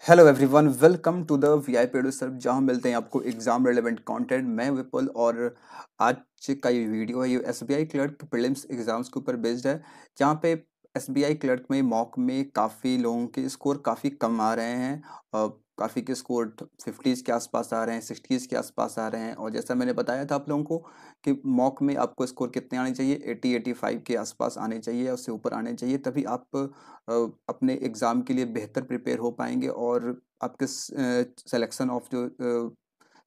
Hello everyone, welcome to the VIP producer, जहां मिलते हैं आपको एग्जाम रिलेवेंट कंटेंट। मैं विपुल और आज का ये वीडियो है, ये एसबीआई क्लर्क प्रीलिम्स एग्जाम्स के ऊपर बेस्ड है। जहां पे एसबीआई क्लर्क में मॉक में काफ़ी लोगों के स्कोर काफ़ी कम आ रहे हैं और काफ़ी के स्कोर 50s के आसपास आ रहे हैं, 60s के आसपास आ रहे हैं। और जैसा मैंने बताया था आप लोगों को कि मॉक में आपको स्कोर कितने आने चाहिए, 80-85 के आसपास आने चाहिए, उससे ऊपर आने चाहिए, तभी आप अपने एग्ज़ाम के लिए बेहतर प्रिपेयर हो पाएंगे और आपके सिलेक्शन ऑफ जो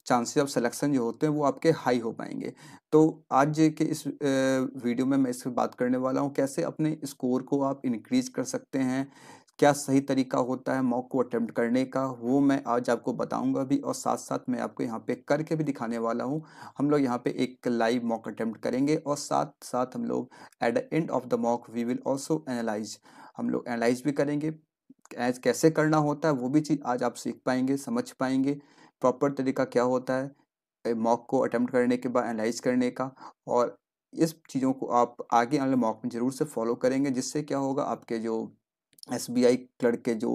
चांसेस ऑफ सिलेक्शन जो होते हैं वो आपके हाई हो पाएंगे। तो आज के इस वीडियो में मैं इस पर बात करने वाला हूँ, कैसे अपने स्कोर को आप इंक्रीज कर सकते हैं, क्या सही तरीका होता है मॉक को अटेम्प्ट करने का, वो मैं आज आपको बताऊंगा भी। और साथ साथ मैं आपको यहाँ पे करके भी दिखाने वाला हूँ। हम लोग यहाँ पे एक लाइव मॉक अटेम्प्ट करेंगे और साथ साथ हम लोग at the end of the mock we will also analyse, हम लोग एनालाइज भी करेंगे। एज कैसे करना होता है वो भी चीज़ आज आप सीख पाएंगे, समझ पाएंगे प्रॉपर तरीका क्या होता है मॉक को अटेम्प्ट करने के बाद एनालाइज करने का। और इस चीज़ों को आप आगे आने वाले मॉक में ज़रूर से फॉलो करेंगे, जिससे क्या होगा, आपके जो एसबीआई क्लर्क के जो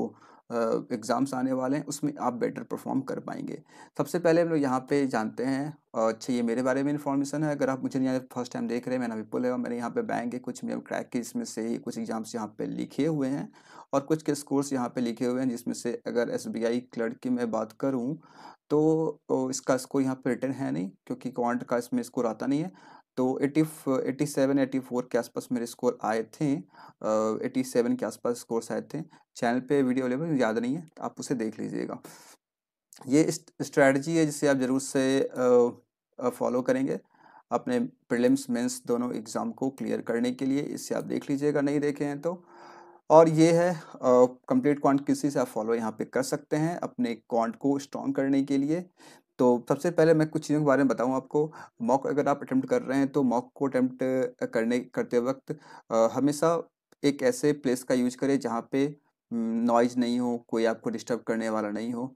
एग्ज़ाम्स आने वाले हैं उसमें आप बेटर परफॉर्म कर पाएंगे। सबसे पहले हम लोग यहाँ पे जानते हैं, अच्छा ये मेरे बारे में इन्फॉर्मेशन है। अगर आप मुझे यहाँ फर्स्ट टाइम देख रहे हैं, मेरा नाम विपुल है और मैंने यहाँ पे बैंक के कुछ मेरे क्रैक के इसमें से ही कुछ एग्जाम्स यहाँ पे लिखे हुए हैं और कुछ के स्कोर्स यहाँ पे लिखे हुए हैं, जिसमें से अगर एसबीआई क्लर्क की मैं बात करूँ तो इसका स्कोर यहाँ पे रिटर्न है नहीं, क्योंकि क्वांट का इसमें स्कोर आता नहीं है। तो 87-84 के आसपास मेरे स्कोर आए थे, 87 के आसपास स्कोर्स आए थे। चैनल पे वीडियो अवेलेबल, याद नहीं है तो आप उसे देख लीजिएगा। ये स्ट्रैटेजी है जिसे आप ज़रूर से फॉलो करेंगे अपने प्रीलिम्स मेंस दोनों एग्ज़ाम को क्लियर करने के लिए। इससे आप देख लीजिएगा, नहीं देखे हैं तो। और ये है कंप्लीट क्वांट, किसी से आप फॉलो यहाँ पे कर सकते हैं अपने क्वांट को स्ट्रॉन्ग करने के लिए। तो सबसे पहले मैं कुछ चीज़ों के बारे में बताऊँ आपको। मॉक अगर आप अटेम्प्ट कर रहे हैं तो मॉक को अटेम्प्ट करते वक्त हमेशा एक ऐसे प्लेस का यूज करें जहाँ पे नॉइज नहीं हो, कोई आपको डिस्टर्ब करने वाला नहीं हो,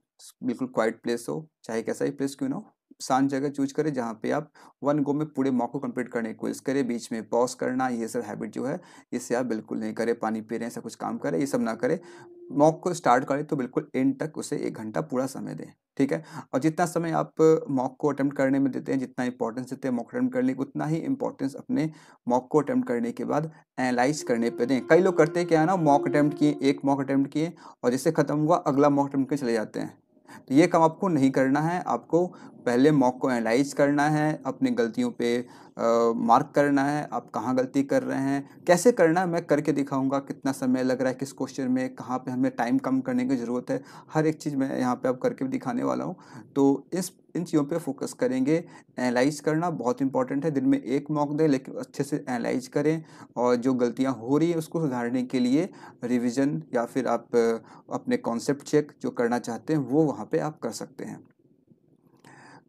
बिल्कुल क्वाइट प्लेस हो, चाहे कैसा ही प्लेस क्यों ना हो। शांत जगह चूज करें जहाँ पे आप वन गो में पूरे मॉक को कंप्लीट करने की कोशिश करें। बीच में पॉज करना, ये सब हैबिट जो है इससे आप बिल्कुल नहीं करें। पानी पी रहे हैं, ऐसा कुछ काम करें, ये सब ना करें। मॉक को स्टार्ट करें तो बिल्कुल एंड तक उसे 1 घंटा पूरा समय दें, ठीक है। और जितना समय आप मॉक को अटेम्प्ट करने में देते हैं, जितना इंपॉर्टेंस देते हैं मॉक अटेम्प्ट करने को, उतना ही इंपॉर्टेंस अपने मॉक को अटेम्प्ट करने के बाद एनालाइज करने पे दें। कई लोग करते क्या है ना, मॉक अटेम्प्ट किए, एक मॉक अटेम्प्ट किए और जैसे खत्म हुआ अगला मॉक अटेम्प्ट के चले जाते हैं। तो ये काम आपको नहीं करना है। आपको पहले मॉक को एनालाइज करना है, अपनी गलतियों पे मार्क करना है, आप कहाँ गलती कर रहे हैं, कैसे करना है मैं करके दिखाऊंगा, कितना समय लग रहा है किस क्वेश्चन में, कहाँ पे हमें टाइम कम करने की ज़रूरत है, हर एक चीज़ मैं यहाँ पे आप करके भी दिखाने वाला हूँ। तो इस इन चीज़ों पे फोकस करेंगे। एनालाइज करना बहुत इंपॉर्टेंट है, दिन में एक मॉक दें लेकिन अच्छे से एनालाइज करें और जो गलतियाँ हो रही है उसको सुधारने के लिए रिविज़न या फिर आप अपने कॉन्सेप्ट चेक जो करना चाहते हैं वो वहाँ पे आप कर सकते हैं।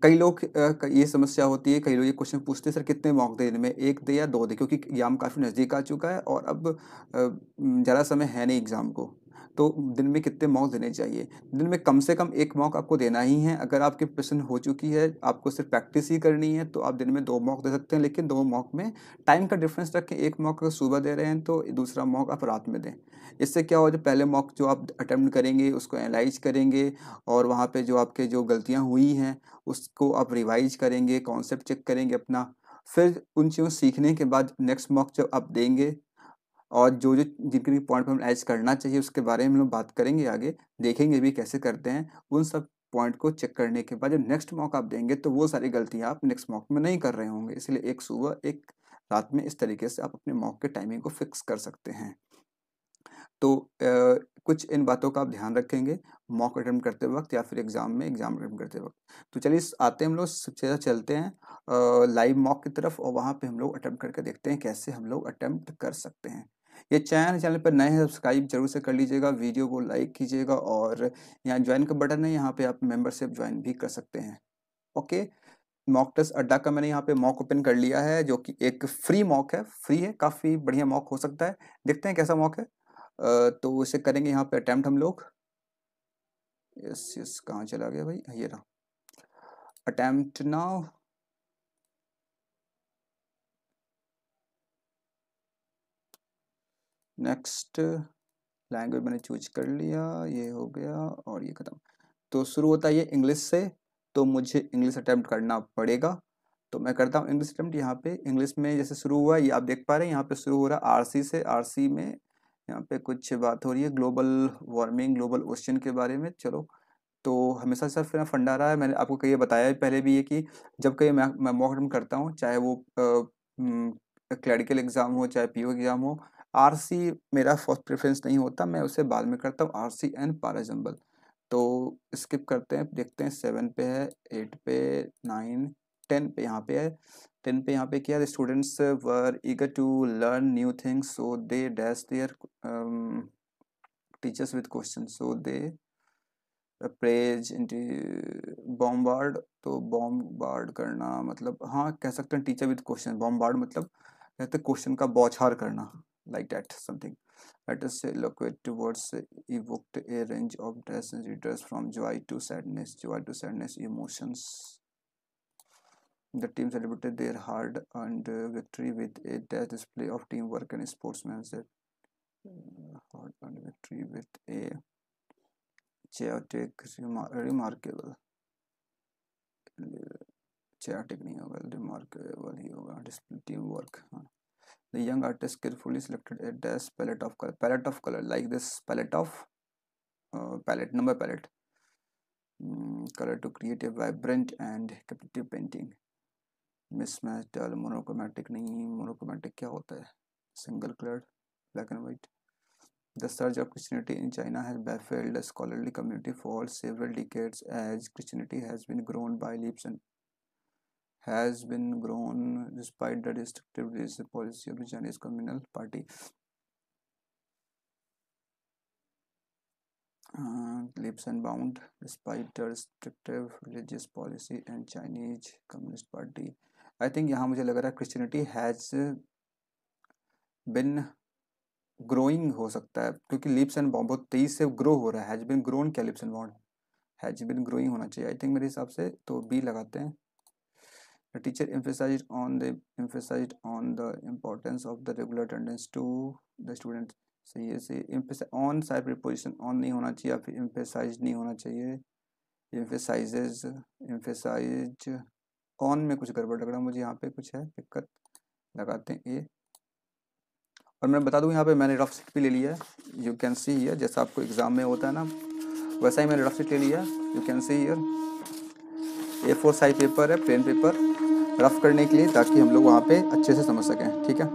कई लोग ये समस्या होती है, कई लोग ये क्वेश्चन पूछते हैं सर कितने मॉक दें दिन में, 1 दे या 2 दे, क्योंकि एग्ज़ाम काफ़ी नज़दीक आ चुका है और अब ज़्यादा समय है नहीं एग्ज़ाम को। तो दिन में कितने मॉक देने चाहिए? दिन में कम से कम 1 मॉक आपको देना ही है। अगर आपकी प्रिपरेशन हो चुकी है, आपको सिर्फ प्रैक्टिस ही करनी है, तो आप दिन में 2 मॉक दे सकते हैं, लेकिन 2 मॉक में टाइम का डिफरेंस रखें। 1 मॉक अगर सुबह दे रहे हैं तो दूसरा मॉक आप रात में दें। इससे क्या हो, जो पहले मॉक जो आप अटेम्प्ट करेंगे उसको एनालाइज करेंगे और वहाँ पे जो आपके जो गलतियाँ हुई हैं उसको आप रिवाइज करेंगे, कॉन्सेप्ट चेक करेंगे अपना। फिर उन चीज़ों सीखने के बाद नेक्स्ट मॉक जब आप देंगे और जो जो जिनके पॉइंट पर हम एज करना चाहिए उसके बारे में हम लोग बात करेंगे आगे, देखेंगे भी कैसे करते हैं। उन सब पॉइंट को चेक करने के बाद जब नेक्स्ट मॉक आप देंगे तो वो सारी गलतियाँ आप नेक्स्ट मॉक में नहीं कर रहे होंगे। इसलिए एक सुबह एक रात में इस तरीके से आप अपने मॉक के टाइमिंग को फिक्स कर सकते हैं। तो कुछ इन बातों का आप ध्यान रखेंगे मॉक अटेम्प्ट करते वक्त या फिर एग्जाम में एग्जाम अटेम्प्ट करते वक्त। तो चलिए आते हैं हम लोग सबसे ज़्यादा चलते हैं लाइव मॉक की तरफ और वहाँ पे हम लोग अटेम्प्ट करके देखते हैं कैसे हम लोग अटेम्प्ट कर सकते हैं। ये चैनल पर नए हैं, सब्सक्राइब जरूर से कर लीजिएगा, वीडियो को लाइक कीजिएगा और यहाँ ज्वाइन का बटन है, यहाँ पे आप मेंबरशिप ज्वाइन भी कर सकते हैं। ओके, मॉक टेस्ट अड्डा का मैंने यहाँ पे मॉक ओपन कर लिया है, जो कि एक फ्री मॉक है, फ्री है, काफ़ी बढ़िया मॉक हो सकता है। देखते हैं कैसा मॉक है। तो इसे करेंगे यहाँ पे अटेम्प्ट हम लोग। यस यस, कहाँ चला गया भाई, ये रहा। Attempt now. नेक्स्ट, लैंग्वेज मैंने चूज कर लिया, ये हो गया और ये खत्म। तो शुरू होता है ये इंग्लिश से, तो मुझे इंग्लिश अटेम्प्ट करना पड़ेगा। तो मैं करता हूँ इंग्लिश अटेम्प्ट। यहाँ पे इंग्लिश में जैसे शुरू हुआ, ये आप देख पा रहे हैं, यहाँ पे शुरू हो रहा है आरसी से। आरसी में यहाँ पे कुछ बात हो रही है ग्लोबल वार्मिंग, ग्लोबल ओशन के बारे में। चलो, तो हमेशा सर फिर फंडा रहा है, मैंने आपको कहीं बताया है पहले भी ये कि जब कहीं मैं मॉक अटेम्प्ट करता हूँ, चाहे वो क्लरिकल एग्जाम हो चाहे पीओ एग्जाम हो, आरसी मेरा फर्स्ट प्रेफरेंस नहीं होता, मैं उसे बाद में करता हूँ, आरसी एंड पाराजंबल। तो स्किप करते हैं, देखते हैं 7 पे है, 8 पे, 9, 10 पे यहाँ पे है। 10 पे यहाँ पे क्या है, students were eager to learn new things so they dash their teachers with question, so they praise bombard. तो बॉम्बार्ड करना मतलब, हाँ कह सकते हैं टीचर विद क्वेश्चन, बॉम्बार्ड मतलब कहते हैं क्वेश्चन का बौछार करना, like that something. Let us say eloquent words evoked a range of dash readers from joy to sadness emotions. The team celebrated their hard-earned victory with a dash display of teamwork and sportsmanship. Hard-earned victory with a chaotic, remarkable. Chaotic नहीं होगा, remarkable ही होगा, display teamwork. हाँ. The young artist carefully selected a dash palette of color, like this palette of number palette, color to create a vibrant and captivating painting. Mismatch, dull, monochromatic नहीं, monochromatic क्या होता है? Single colored, black and white. The surge of Christianity in China has baffled the scholarly community for several decades, as Christianity has been grown by leaps and has been grown despite the destructive religious policy of the Chinese Communist Party. Leaps and bound despite the restrictive religious policy and Chinese Communist Party. I think यहाँ मुझे लग रहा है Christianity has been growing हो सकता है, क्योंकि leaps and bound बहुत तेजी से grow हो रहा है। Has been grown क्या, leaps and bound has been growing होना चाहिए I think मेरे हिसाब से, तो B लगाते हैं। The teacher emphasized on the importance of the regular attendance to the students. सही है, सही। ऑन साइड प्रीपोजिशन ऑन नहीं होना चाहिए, या फिर एम्फेसाइज नहीं होना चाहिए, एम्फेसाइजेज, एम्फेसाइज। ऑन में कुछ गड़बड़ लग रहा है मुझे, यहाँ पे कुछ है दिक्कत, लगाते हैं ए। और मैं बता दूँ यहाँ पे मैंने रफ शीट भी ले लिया है, यू कैन सी हियर, जैसा आपको एग्जाम में होता है ना वैसा ही मैंने रफ शीट ले लिया, you can see here. A4 size paper है, प्लेन पेपर, रफ करने के लिए, ताकि हम लोग वहाँ पे अच्छे से समझ सकें, ठीक है।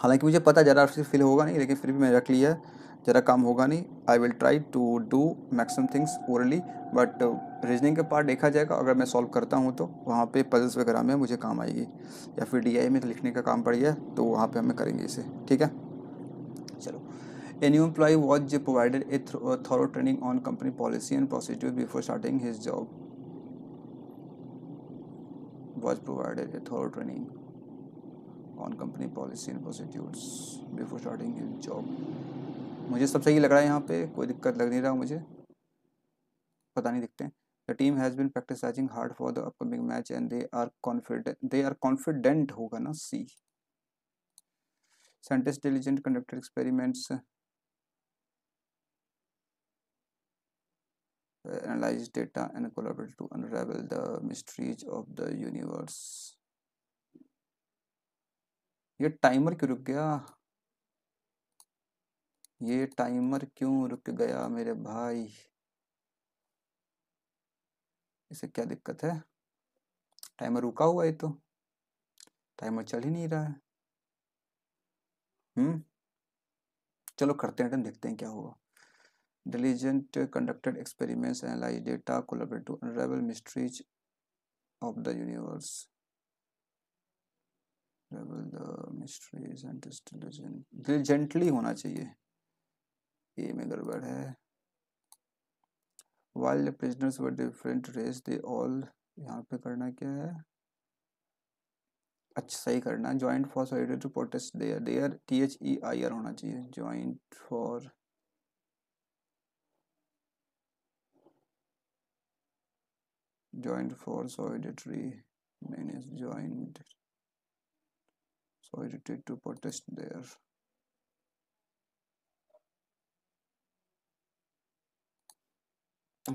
हालांकि मुझे पता ज़रा फिल होगा नहीं, लेकिन फिर भी मैं रख लिया है, ज़रा काम होगा नहीं। I will try to do maximum things orally, but reasoning के पार्ट देखा जाएगा, अगर मैं सॉल्व करता हूँ तो वहाँ पे पजल्स वगैरह में मुझे काम आएगी, या फिर DI में लिखने का काम पड़ गया तो वहाँ पे हमें करेंगे इसे, ठीक है। चलो, A new employee was provided a thorough training on company policy and procedures before starting his job. Was provided a thorough training on company policy and procedures before starting his job. मुझे सब सही लग रहा है, यहाँ पे कोई दिक्कत लग नहीं रहा मुझे, पता नहीं, दिखते हैं। The team has been practicing hard for the upcoming match and they are confident. They are confident होगा ना, C. Scientists diligent conducted experiments, analyzed data and collaborated to unravel the mysteries of the universe. ये timer क्यों रुक गया, ये timer क्यों रुक गया मेरे भाई, इसे क्या दिक्कत है? टाइमर रुका हुआ है, तो टाइमर चल ही नहीं रहा है। चलो करते हैं, देखते हैं क्या होगा। Diligent conducted experiments, analyzed data, collaborated to unravel mysteries of the universe. Unravel the mysteries and diligently होना चाहिए, ये में गड़बड़ है। While the prisoners were different race, they all, यहाँ पे करना क्या है, अच्छा सही करना, joint for solidarity to protest there, there THEIR होना चाहिए, ज्वाइंट फॉर सॉलिडरिटी, नहीं joint solidarity to protest there,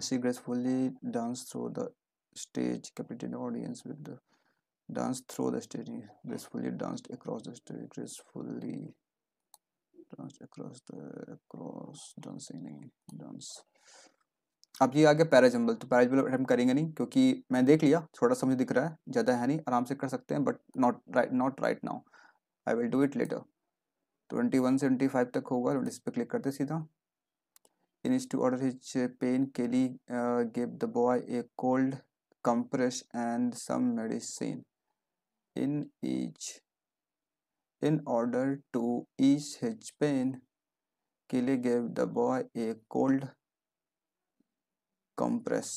She gracefully danced through the stage, captivating the audience with the dance through the stage. Gracefully danced across the stage. Gracefully danced across dancing नहीं dance. अब ये आ गया parajumble, तो parajumble attempt करेंगे नहीं क्योंकि मैं देख लिया, थोड़ा सा मुझे दिख रहा है, ज़्यादा है नहीं, आराम से कर सकते हैं, but not right now, I will do it later. 21 से 25 तक होगा, इस पर क्लिक करते सीधा। In his to order his pain, Kelly gave the boy a cold compress and some medicine. In each, in order to ease his pain, Kelly gave the boy a cold compress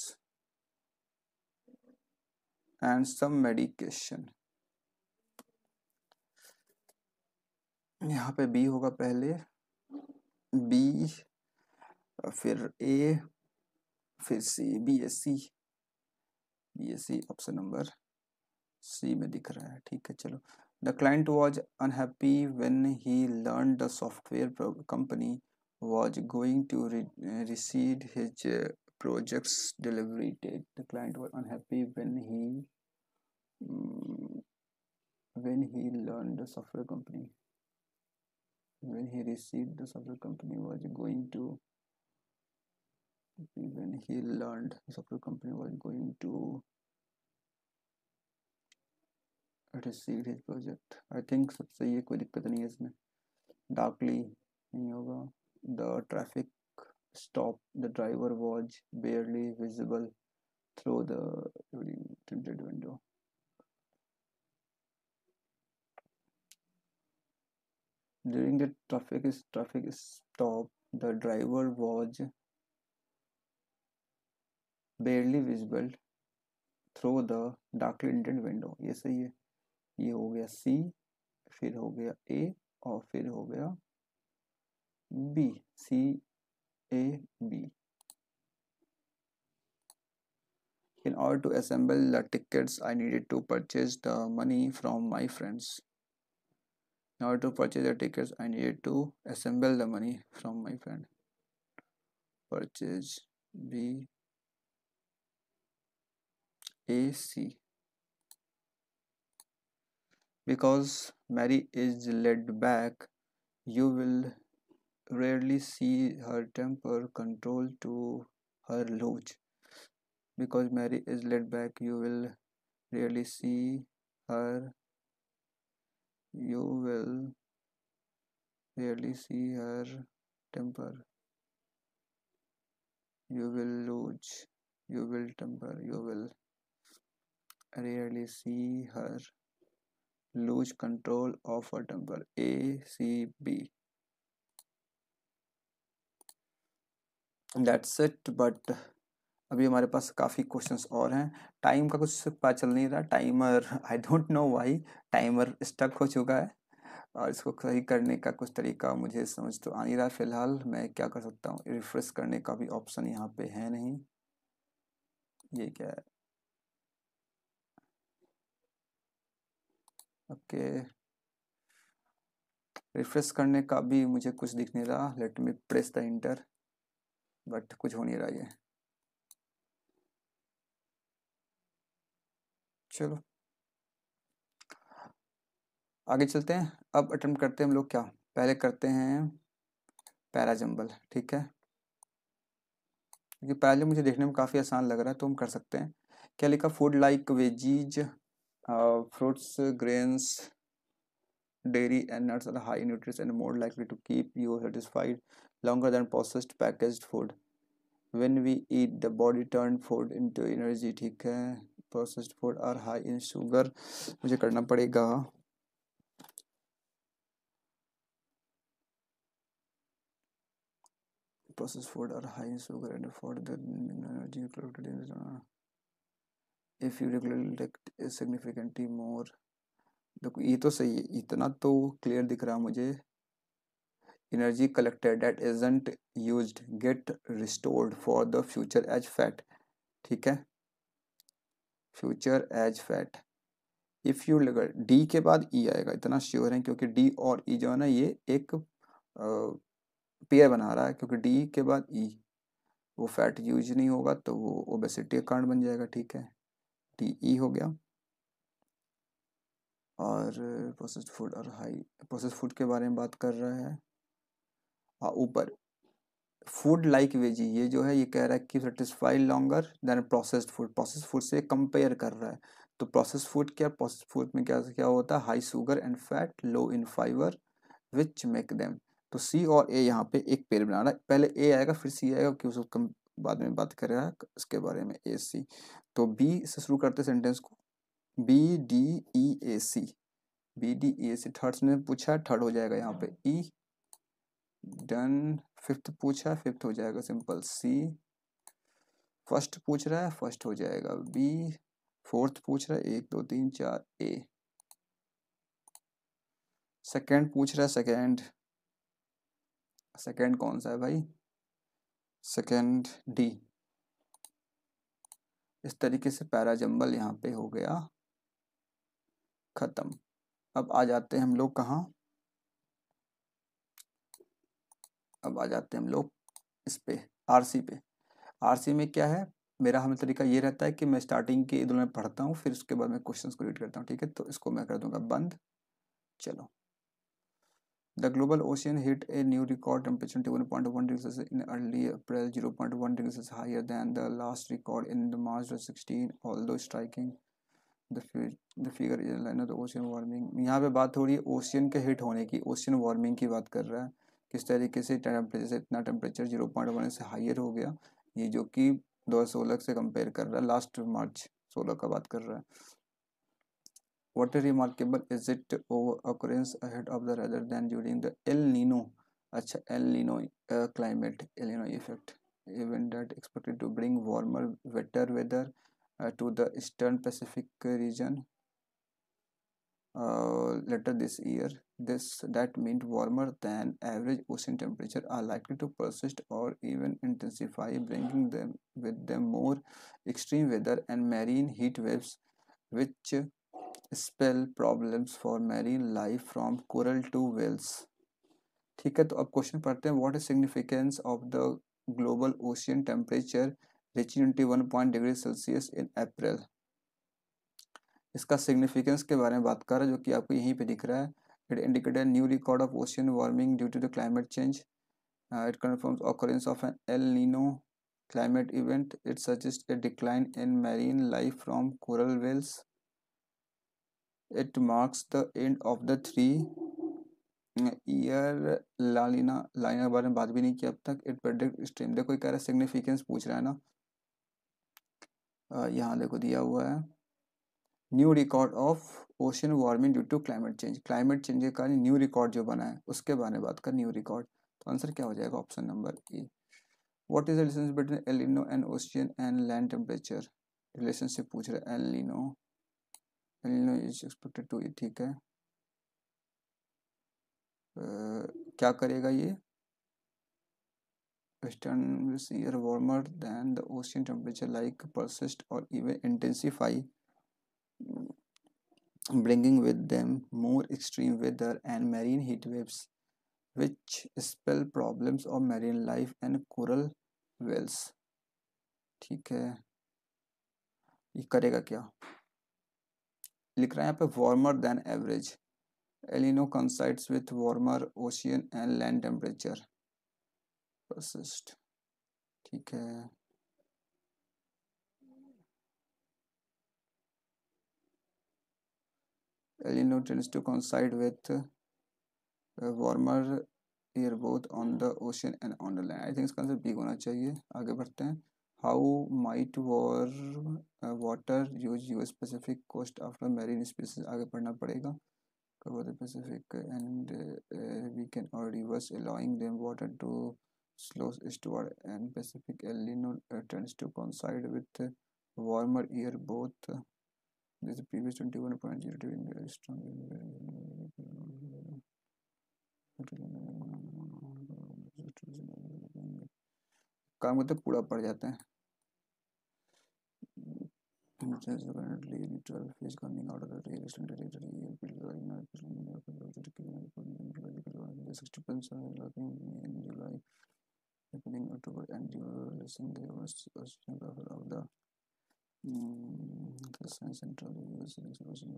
and some medication. यहाँ पे B होगा पहले, B फिर A फिर C, BSC option number C में दिख रहा है, ठीक है चलो। The client was unhappy when he learned the software company was going to recede his project's delivery date. The client was unhappy when he learned the software company when he received the software company was going to when he learned the software company was going to receive his project. I think सब सही है, कोई दिक्कत नहीं है इसमें। Darkly नहीं होगा। The traffic stopped. The driver was barely visible through the tinted window. During the traffic stop, the driver was barely visible through the darkly tinted window. ये सही है। ये हो गया C, फिर हो गया A और फिर हो गया B, C A B. In order to assemble the tickets, I needed to purchase the money from my friends. In order to purchase the tickets, I needed to assemble the money from my friend. Purchase B A C. Because Mary is laid back, you will rarely see her temper control to her luge. Because Mary is laid back, you will rarely see her. You will rarely see her temper. You will lose. You will temper. You will rarely see her lose control of her temper. A C B. That's it. But अभी हमारे पास काफ़ी questions और हैं। Time का कुछ पता चल नहीं रहा, timer I don't know why timer stuck हो चुका है, और इसको सही करने का कुछ तरीका मुझे समझ तो आ नहीं रहा। फिलहाल मैं क्या कर सकता हूँ, रिफ्रेश करने का भी ऑप्शन यहाँ पे है नहीं। ये क्या है? ओके, रिफ्रेश करने का भी मुझे कुछ दिख नहीं रहा। Let me press the inter, but कुछ हो नहीं रहा ये। चलो आगे चलते हैं। अब अटेम्प्ट करते हैं हम लोग, क्या पहले करते हैं पैराजम्बल, ठीक है, क्योंकि पहले मुझे देखने में काफ़ी आसान लग रहा है, तो हम कर सकते हैं। क्या लिखा? Food like veggies, fruits, grains, dairy and nuts are high in nutrition and more likely to keep you satisfied longer than processed packaged food. When we eat, the body turn food into energy, ठीक है। Processed food are high in sugar, मुझे करना पड़ेगा processed food are high in sugar and for the energy included in if you regularly take significantly more। देखो ये तो सही है, इतना तो क्लियर दिख रहा मुझे। Energy collected that isn't used get restored for the future as fat, ठीक है, future as fat. If you लगा डी के बाद ई आएगा, इतना श्योर है, क्योंकि डी और ई जो है ना ये एक पेयर बना रहा है, क्योंकि डी के बाद ई। वो फैट यूज नहीं होगा तो वो ओबेसिटी का कारण बन जाएगा। ठीक है, टी हो गया। और प्रोसेस्ड फूड और हाई प्रोसेस्ड फूड के बारे में बात कर रहा है। हाँ, ऊपर फूड लाइक वेजी, ये जो है ये कह रहा है कि satisfy longer than processed food से कंपेयर कर रहा है। तो प्रोसेस्ड फूड क्या, प्रोसेस्ड फूड में क्या क्या होता है, high sugar and fat, low in fibre, which make them. तो सी और ए यहाँ पे एक पेयर बना रहा है, पहले ए आएगा फिर सी आएगा, कि उसको कम बाद में बात कर रहा है इसके बारे में, ए सी। तो बी से शुरू करते सेंटेंस को, बी डी ई ए सी, बी डी ई ए सी थर्ड ने पूछा, थर्ड हो जाएगा यहाँ पे ई। डन, फिफ्थ पूछा, फिफ्थ हो जाएगा सिंपल सी। फर्स्ट पूछ रहा है, फर्स्ट हो जाएगा बी। फोर्थ पूछ रहा है, एक दो तीन चार ए। सेकंड पूछ रहा है, सेकंड, सेकंड कौन सा है भाई, सेकंड डी। इस तरीके से पैराजंबल यहाँ पे हो गया खत्म। अब आ जाते हैं हम लोग कहाँ, अब आ जाते हैं हम लोग इस पे, आरसी पे। आरसी में क्या है, मेरा हमें तरीका ये रहता है कि मैं स्टार्टिंग के इधर में पढ़ता हूँ, फिर उसके बाद मैं क्वेश्चंस को रीड करता हूँ। ठीक है, तो इसको मैं कर दूंगा बंद। चलो, the global ocean hit a new record temperature 21.1 degrees Celsius in early April, 0.1 degrees Celsius higher than the last record in the March 16, although striking the the figure is in line of the ocean warming। यहाँ पे बात हो रही है ocean के hit होने की, ocean warming की बात कर रहा है, किस तरीके से टेम्परेचर से इतना टेम्परेचर 0.1 से हायर हो गया, ये जो कि 2016 से कंपेयर कर रहा है, लास्ट मार्च 16 का बात कर रहा है। What is remarkable is it occurrence ahead of the rather than during the El Nino, अच्छा El Nino climate, El Nino effect event that expected to bring warmer wetter weather to the eastern Pacific region later this year. This that meant warmer than average ocean temperature are likely to persist or even intensify, bringing them with them more extreme weather and marine heat waves, which spell problems for marine life from coral to whales। ठीक है, तो अब question पढ़ते हैं, what is significance of the global ocean temperature reaching 21 degree Celsius in April. इसका significance के बारे में बात कर रहा है, जो कि आपको यहीं पे दिख रहा है। It indicated new record of ocean warming due to the climate change. It confirms occurrence of an El Nino climate event. It suggests a decline in marine life from coral whales. It marks the end of the 3 year La Niña, La Niña के बारे में बात भी नहीं की अब तक। It predict stream, देखो ये कह रहा है सिग्निफिकेंस पूछ रहा है ना, यहाँ देखो दिया हुआ है new record of ocean warming due to climate change, climate change के कारण न्यू रिकॉर्ड जो बना है उसके बारे में बात कर, न्यू रिकॉर्ड। तो आंसर क्या हो जाएगा, option number A. What is the relationship between El Nino and ocean and land temperature, relationship पूछ रहा है। El Nino, El Nino is expected to, ठीक है, क्या करेगा ये, western this year warmer than the ocean temperature like persist or even intensify, bringing with them more extreme weather and marine heat waves, which spell problems of marine life and coral whales। ठीक है, ये करेगा क्या, लिख रहा है यहाँ पे warmer than average, एलिनो coincides with warmer ocean and land temperature persist। ठीक है, एलिनो tends to coincide with warmer air both on the ocean and on the land। I think इसका आंसर बी होना चाहिए। आगे बढ़ते हैं, how might war water use US Pacific coast after marine species, आगे पढ़ना पड़ेगा। cover the Pacific and weekend or rivers allowing them water to slow eastward, and Pacific El Nino tends to coincide with warmer air both this previous 21.0 in strong काम मतलब पूरा पड़ जाता है। Currently neutral phase coming out of the real estate territory, built 60% in July happening October and you listen the level of the science central US explosion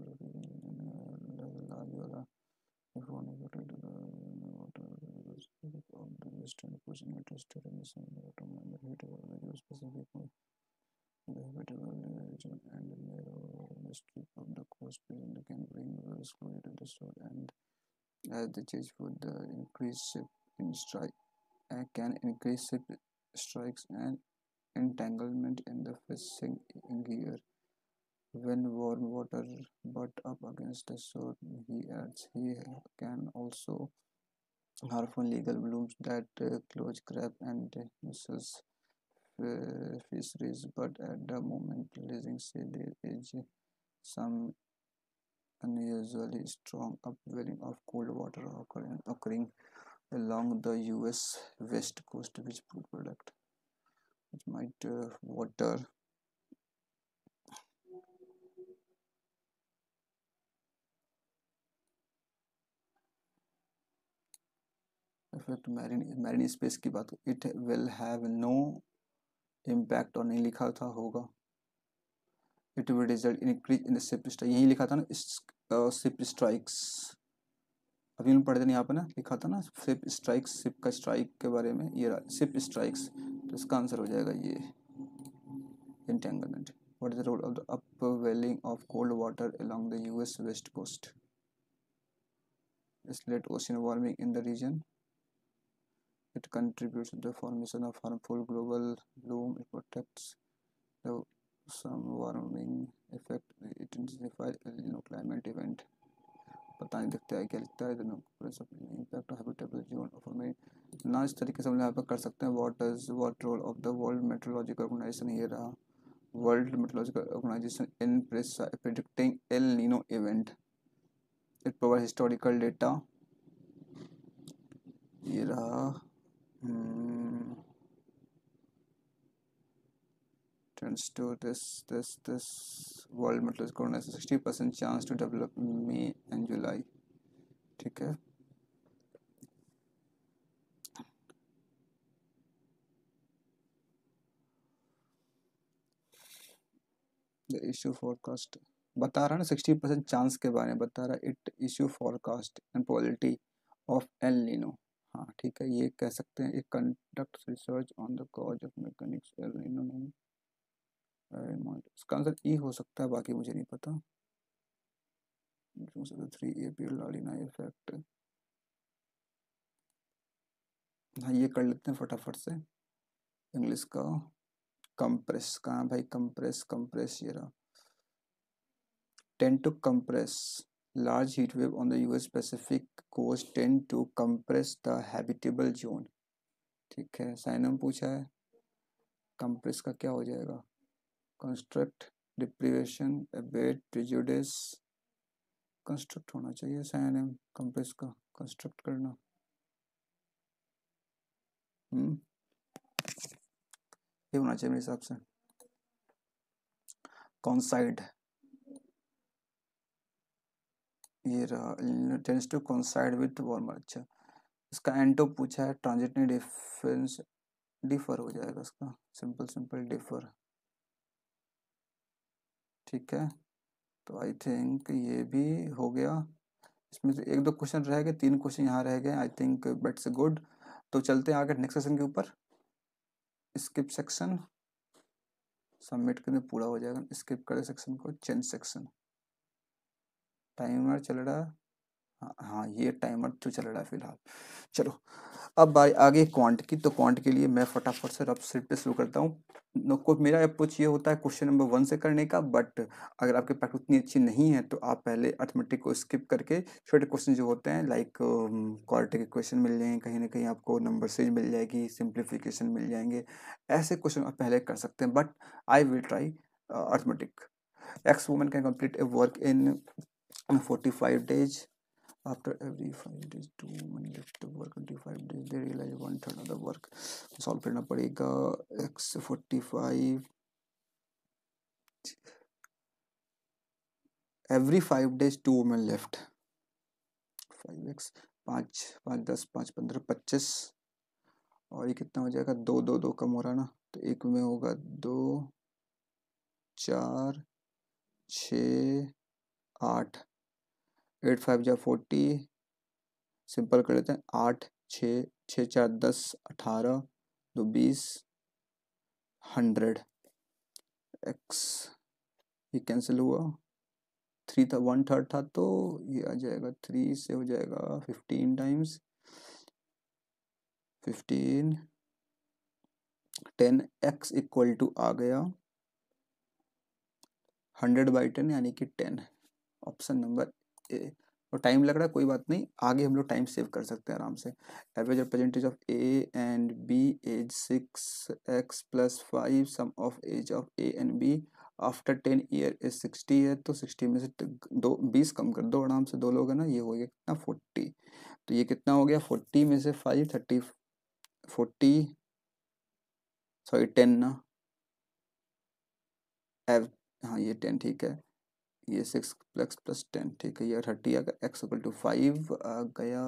of the western person interested in the sun specific the habitable region and the narrow strip of the coast can bring us closer to the shore and as the change for the increase in strike can increase strikes and entanglement in the fishing gear. When warm water butt up against the shore, he adds, he can also harpoon legal blooms that close crab and mussels fisheries, but at the moment releasing sea there is some unusually strong upwelling of cold water occurring along the US west coast, which food product which might water affect marine space की बात. It will have no impact और नहीं लिखा था होगा. It will result in increase in the ship strike. यही लिखा था ना ship strikes. अभी हम पढ़ते नहीं यहाँ पे ना लिखा था ना शिप स्ट्राइक्स शिप का स्ट्राइक के बारे में ये शिप स्ट्राइक्स तो इसका आंसर हो जाएगा ये entanglement. What is the role of the upwelling of cold water along the US west coast? Is let ocean warming in the region. It contributes to the formation of harmful global bloom. It protects the some warming effect. It intensifies climate event. पता नहीं दिखता है क्या लिखता है impact habitable zone of में ना इस तरीके से हम यहाँ पर कर सकते हैं what role of the World Meteorological Organization ये रहा World Meteorological Organization in predicting El Nino event it provide historical data ये रहा tends to this world meteorological organization 60% chance to develop May and July. ठीक है the issue forecast बता रहा है ना 60% चांस के बारे में बता रहा है it issue forecast and probability of El Nino. हाँ ठीक है ये कह सकते हैं. एक conduct research on the cause of mechanics El Nino नहीं इसका आंसर ई हो सकता है बाकी मुझे नहीं पता. 3 एपीएल लालिना इफेक्ट. हाँ ये कर लेते हैं फटाफट से इंग्लिश का. कंप्रेस कहाँ भाई कंप्रेस ये रहा. tend to compress large heat wave on the US Pacific coast tend to compress the habitable zone. ठीक है साइनम पूछा है कंप्रेस का क्या हो जाएगा construct deprivation abate prejudice construct होना चाहिए साइनम कंप्रेस का कंस्ट्रक्ट करना. ये होना चाहिए मेरे हिसाब से कॉन्साइड ये रहा tends to coincide with warmer. अच्छा इसका एंटो पूछा है ट्रांजिटरी डिफरेंस डिफर हो जाएगा इसका सिंपल डिफर. ठीक है तो आई थिंक ये भी हो गया. इसमें से 1-2 क्वेश्चन रह गए 3 क्वेश्चन यहाँ रह गए आई थिंक बट्स गुड. तो चलते हैं आगे नेक्स्ट सेक्शन के ऊपर. स्किप सेक्शन सबमिट करने पूरा हो जाएगा. स्किप करे सेक्शन को चेंज सेक्शन. टाइमर चल रहा है. हाँ ये टाइमर तो चल रहा है फिलहाल. चलो अब बारी आगे क्वांट की. तो क्वांट के लिए मैं फटाफट से रफ सेट पे शुरू करता हूँ. मेरा अप्रोच ये होता है क्वेश्चन नंबर 1 से करने का. बट अगर आपकी प्रैक्टिस उतनी अच्छी नहीं है तो आप पहले अर्थमेटिक को स्किप करके छोटे क्वेश्चन जो होते हैं लाइक क्वाड्रेटिक इक्वेशन मिल जाएंगे कहीं ना कहीं आपको नंबर सीरीज मिल जाएगी सिंप्लीफिकेशन मिल जाएंगे. ऐसे क्वेश्चन आप पहले कर सकते हैं. But I will try arithmetic. X woman can complete A work in 45 days. After every 5 days 2 women left the work. 25 days they realize 1/3 of the work. Solve करना पड़ेगा. x45 every 5 days 2 women left. 5x 5 5 10 5 15 25 और ये कितना हो जाएगा, दो दो दो कम हो रहा ना, तो एक में होगा 2 4 6 8, 8 5 जा 40, सिंपल कर लेते हैं, 8 6 6 4 10 18 2 20 100 एक्स, ये कैंसिल हुआ, 3 था 1/3 था, तो ये आ जाएगा 3 से हो जाएगा 15 टाइम्स 15, 10 एक्स इक्वल टू आ गया 100/10 यानी कि 10, ऑप्शन नंबर ए। और टाइम लग रहा है, कोई बात नहीं, आगे हम लोग टाइम सेव कर सकते हैं आराम से। Average percentage of A and B age 6x+5, sum of age of A and B after 10 year is 60 है, तो 60 में से दो 20 कम कर दो आराम से, दो लोग हैं ना, ये हो गया कितना 40, तो ये कितना हो गया 40 में से 5 30 40, सॉरी 10 ना, हाँ ये 10 ठीक है, ये 6 प्लस 10 ठीक है, ये 30 आ गया, एक्स इक्वल टू 5 आ गया,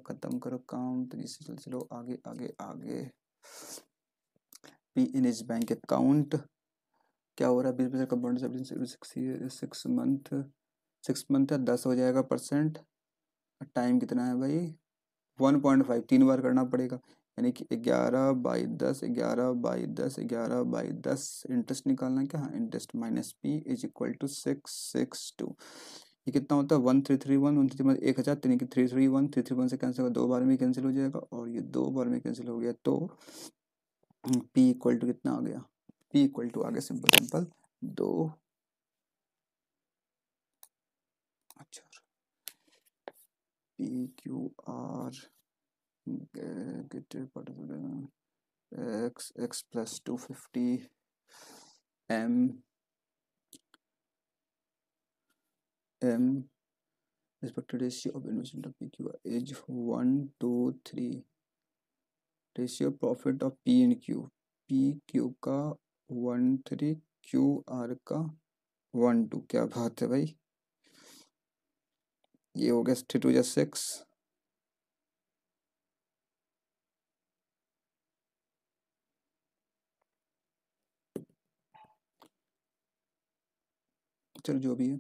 खत्म करो काम, तो जिससे चल चलो आगे आगे आगे। P in is bank account, क्या हो रहा है, 20% कंपाउंड 6 मंथ, 6 मंथ है, 10 हो जाएगा परसेंट, टाइम कितना है भाई 1.5, 3 बार करना पड़ेगा, यानी कि 11/10 11/10 11/10, इंटरेस्ट निकालना है क्या, हाँ interest minus P is equal to 662, ये कितना होता है 1331, 1331 1000, यानी कि 331, 331 से कैंसिल होगा, 2 बार में कैंसिल हो जाएगा, और ये 2 बार में कैंसिल हो गया, तो पी इक्वल टू कितना आ गया, पी इक्वल टू आ गया सिंपल सिंपल 2, अच्छा P Q R x plus 250 m respective ratio of investment of PQ is 1 2 3, ratio profit of P and Q, PQ का 1 3, QR का 1 2, क्या बात है भाई, ये हो गया 3 2 6, चलो जो भी है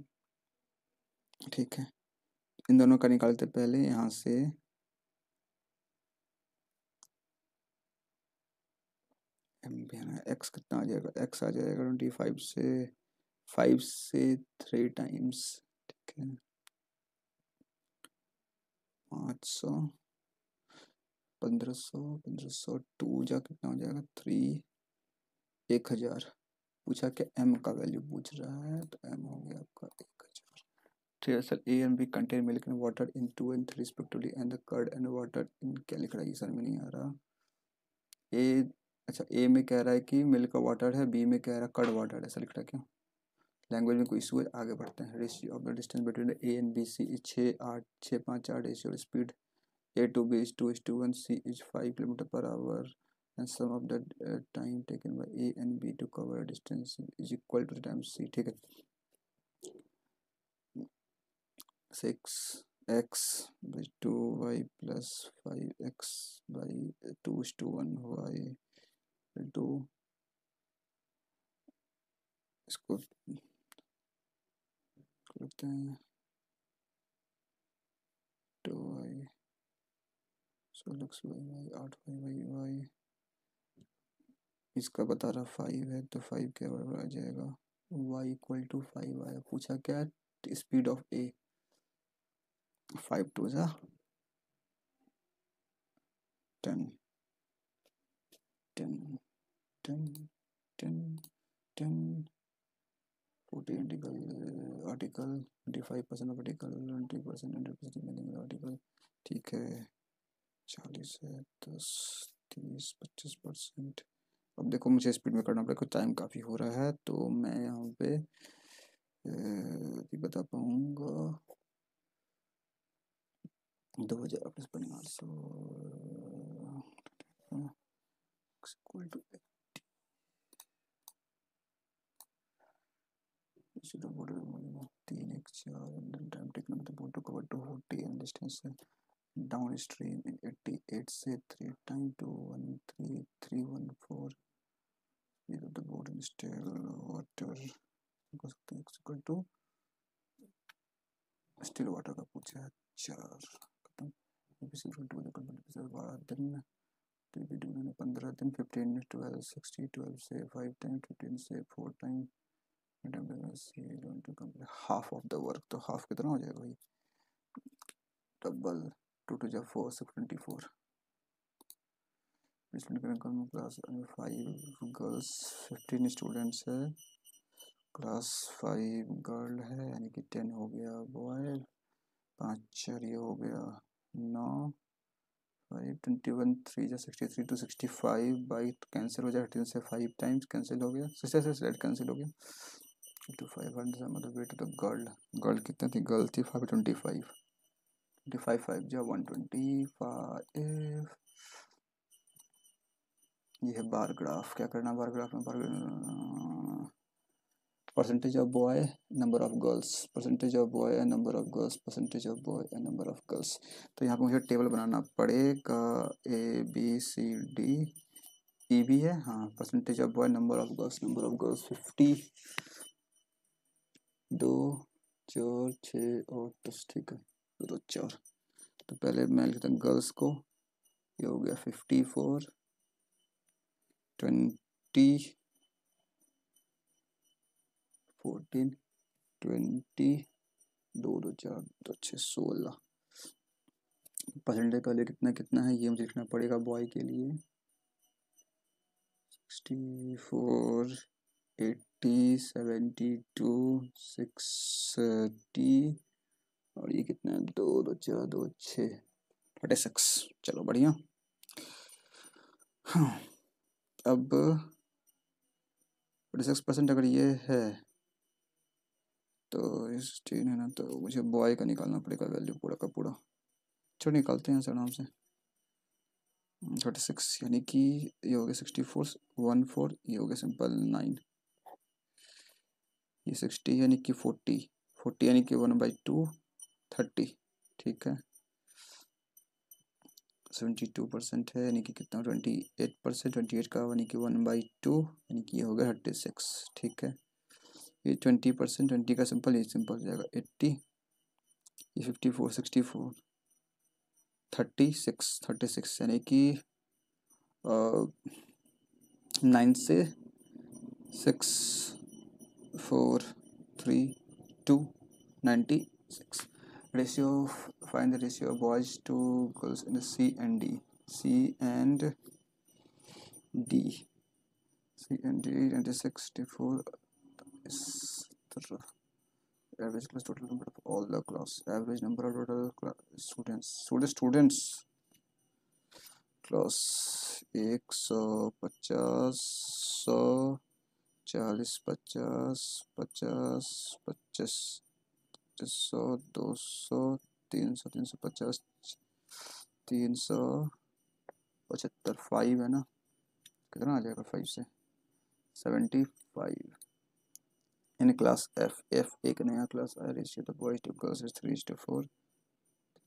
ठीक है, इन दोनों का निकालते पहले यहाँ से, एक्स कितना आ जाएगा, एक्स आ जाएगा 25 से 5 से 3 टाइम्स, ठीक है 500 1500 2 जा कितना हो जाएगा 3, 1000, पूछा क्या एम का वैल्यू पूछ रहा है, तो एम हो गया आपका 1000। ठीक है सर, A and B contain milk and water in 2 and 3 respectively and the curd and water in, क्या लिख रहा है ये सर में नहीं आ रहा, ए, अच्छा ए में कह रहा है कि मिल्क वाटर है, बी में कह रहा है कर्ड वाटर है, ऐसा लिख रहा है क्या, लैंग्वेज में कोई इशू है, आगे बढ़ते हैं। Ratio of the distance between A and B C is 6 5 ratio speed A to B is 2:1, C is 5 kilometer per hour, and sum of the time taken by A and B to cover a distance is equal to the time C, ठीक है 6x by 2y plus 5x by 2:1y by 2, इसको करते हैं 2y 16y 8y, इसका बता रहा 5 है, तो 5 क्या बराबर आ जाएगा, y इक्वल टू 5 आया, पूछा क्या स्पीड ऑफ ए, 5 2 जा 10 10 10 10 10 40 आर्टिकल 25% ऑफ आर्टिकल 20% 100% आर्टिकल, ठीक है 40 है 10 30 25%, अब देखो मुझे स्पीड में करना पड़ेगा, कुछ टाइम काफ़ी हो रहा है, तो मैं यहाँ पे अभी बता पाऊँगा 2000 plus 500 equal to 3 x 4 time taken to cover 240 and distance downstream 88 से 3 time 213 314 the boarding still water कर सकते हैं इक्वल टू स्टिल वाटर का पूछा है 4 खत्म A B C equal to the complete 12 दिन 15 दिन 15 12 60 12 से 5 टाइम 15 से 4 time half of the work तो हाफ कितना हो जाएगा भाई double 2 to 4 624 class 5 girls 15 students है क्लास 5 गर्ल है यानी कि 10 हो गया बॉय 5 ये हो गया 9 5 21 3 जा 63 to 65 बाई कैंसिल हो जाए 13 से 5 टाइम्स कैंसिल हो गया 66 से कैंसिल हो गया to 500 मतलब वेट तो गर्ल कितनी थी गर्ल थी 525 25 5 जा 125 ये है बार ग्राफ क्या करना बार ग्राफ में percentage of boy number of girls percentage of boy and number of girls percentage of boy and number of girls तो यहाँ पे मुझे टेबल बनाना पड़ेगा A B C D E भी है हाँ percentage of boy number of girls 50 2 4 6 और 10 ठीक है तो 4 तो पहले मैं लिखता हूँ गर्ल्स को ये हो गया 54 20 14 20 2 2 4 2 6 16 परसेंटेज का लिए कितना कितना है ये मुझे लिखना पड़ेगा बॉय के लिए 64 80 72 60 और ये कितना है 2 2 4 2 6 46 चलो बढ़िया हाँ अब 46% अगर ये है तो 16 है ना तो मुझे बॉय का निकालना पड़ेगा वैल्यू पूरा का पूरा चलो निकालते हैं सर नाम से 36 यानी कि ये हो गया 64 14 ये हो गया सिंपल 9 ये 60 यानी कि 40 यानी कि 1/2 30 ठीक है 72% है यानी कि कितना 28% 28 का यानी कि 1/2 यानी कि ये हो गया 36 ठीक है ये 20% 20 का सिंपल ये सिंपल हो जाएगा 80 ये 54 64 36 यानी कि 9 से 6 4 3 2 96 ratio find the ratio of boys to girls in the C and D C and D 96 64 is the average class total number of all the class average number of total class students class 150 100 40 50 50 25 100 200 300 350 375 5 है ना कितना आ जाएगा 5 से 75 in class F एक नया class है ratio the boys to girls is 3:4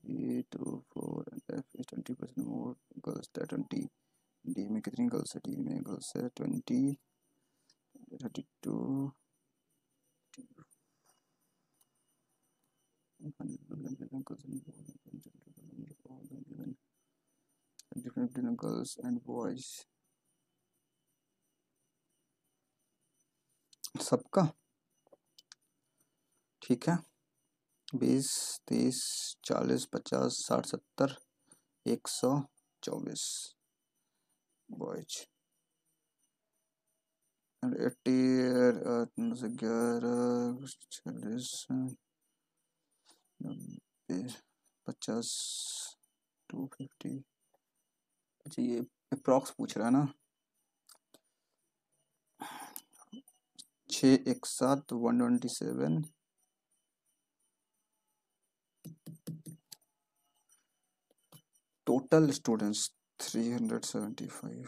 3 to 4 and F is 20% more girls than 20 D में कितनी गर्ल्स है D में गर्ल्स है 20 32 different girls and boys सबका ठीक है 20 30 40 50 60 70 124 बॉयज 80 11 40 50 250 अच्छा ये अप्रॉक्स पूछ रहा है ना 6 1 7 127 टोटल स्टूडेंट्स 375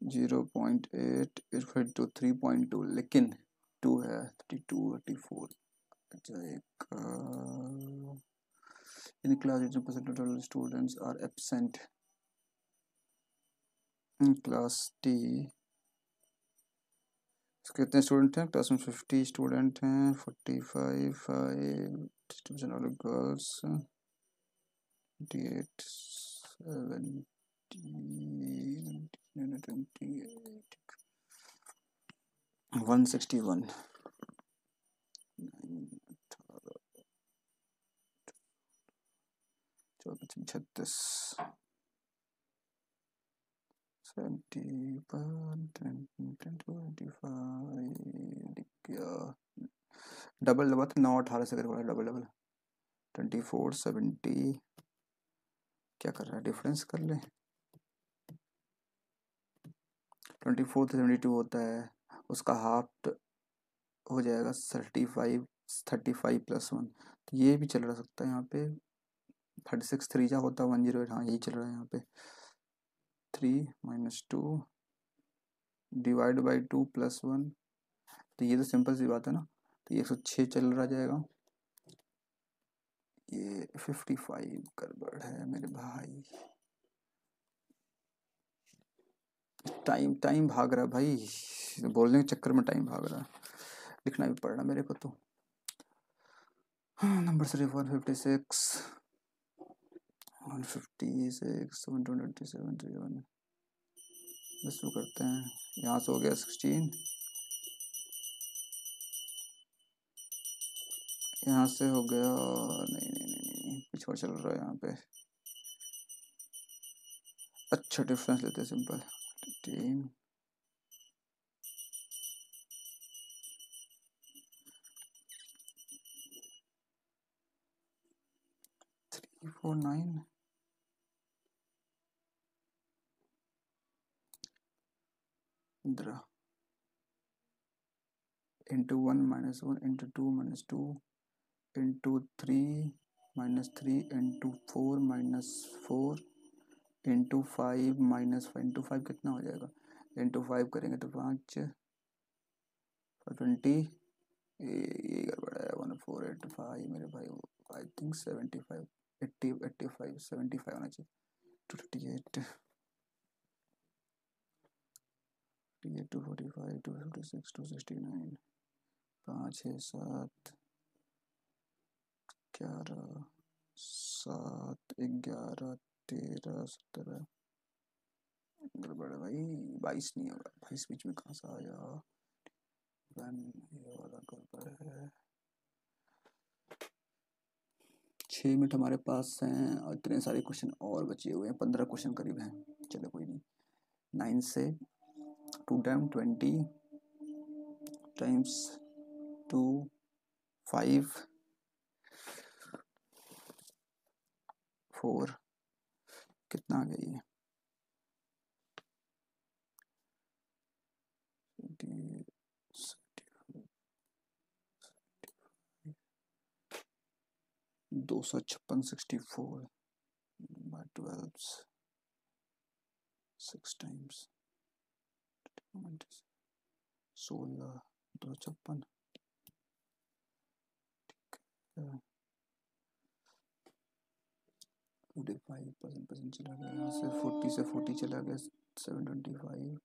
0.8 इक्वल टू 3.2 लेकिन 2 है 32 84 अच्छा एक In class 80% of total students are absent. In class D कितने स्टूडेंट हैं? क्लास में 50 स्टूडेंट हैं. 45 5 ऑल गर्ल्स. 28 17 28 161 36 डबल डबल 9 18 से करवा डबल डबल 24 70 क्या कर रहा है? डिफरेंस कर ले. 24 से 72 होता है, उसका हाफ हो जाएगा 35 35 + 1. तो ये भी चल रहा सकता है यहाँ पे. 36 3 जा होता है 108. हाँ यही चल रहा है यहाँ पे. 3 - 2 डिवाइड बाई 2 + 1. तो ये तो सिंपल सी बात है ना. तो ये 106 चल रहा जाएगा. ये 55 गड़बड़ है मेरे भाई. टाइम भाग रहा है भाई. बोलने के चक्कर में टाइम भाग रहा है. लिखना भी पड़ रहा मेरे को तो. नंबर 156 156 127 31. शुरू करते हैं. यहाँ से हो गया 16. यहाँ से हो गया नहीं पिछड़ा चल रहा है यहाँ पे. अच्छा डिफरेंस लेते हैं simple. 15 3 4 9 into 1 - 1 into 2 - 2 into 3 - 3 into 4 - 4 into 5 - 5 into 5 कितना हो जाएगा? into 5 करेंगे तो 5 20. ये गड़बड़ है. 1485 मेरे भाई. आई थिंक 75 80 85 75 होना चाहिए. 238 245 256 269 5 6 7 11 7 11 13 17. गड़बड़ है भाई. 22 नहीं होगा. 22 बीच में कहाँ से आया? ये वाला गड़बड़ है. 6 मिनट हमारे पास हैं और इतने सारे क्वेश्चन और बचे हुए हैं. 15 क्वेश्चन करीब हैं. चलो कोई नहीं. 9 से 2 टाइम 20 टाइम्स 2 5 4 कितना आ गया ये? 256 64 by 12 6 times 16 256. 45% चला गया. यहाँ से 40 से 40 चला गया. 725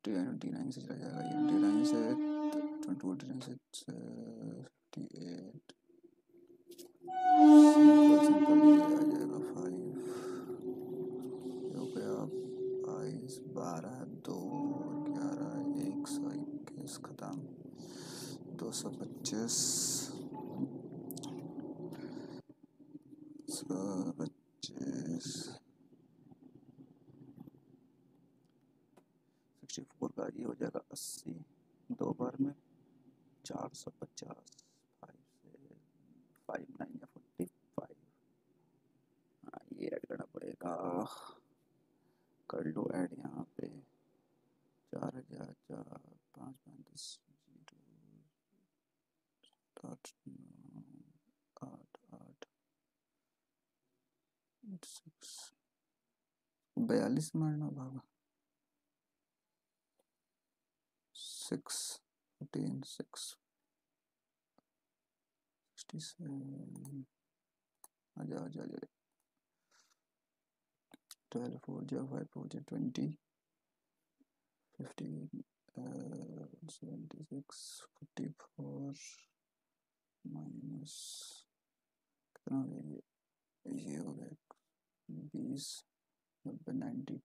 29 से चला जाएगा. ये 29 से 29 से 58 सिंपल ये आ जाएगा 5 हो गया. 22 12 2 11 121 खत्म. 225 64 का ये हो जाएगा 80. 2 बार में 450 5 से 5 9 या 45. हाँ ये ऐड करना पड़ेगा. कर लो ऐड यहाँ पे. 4000 4 5 5 10 8 9 8 8 6 42 मारना भागा. 6 14 6 67 आजा आजा आजा 12 4 0 5 4 0 20 15 76 44 माइनस कितना ये हो गया 20 90 92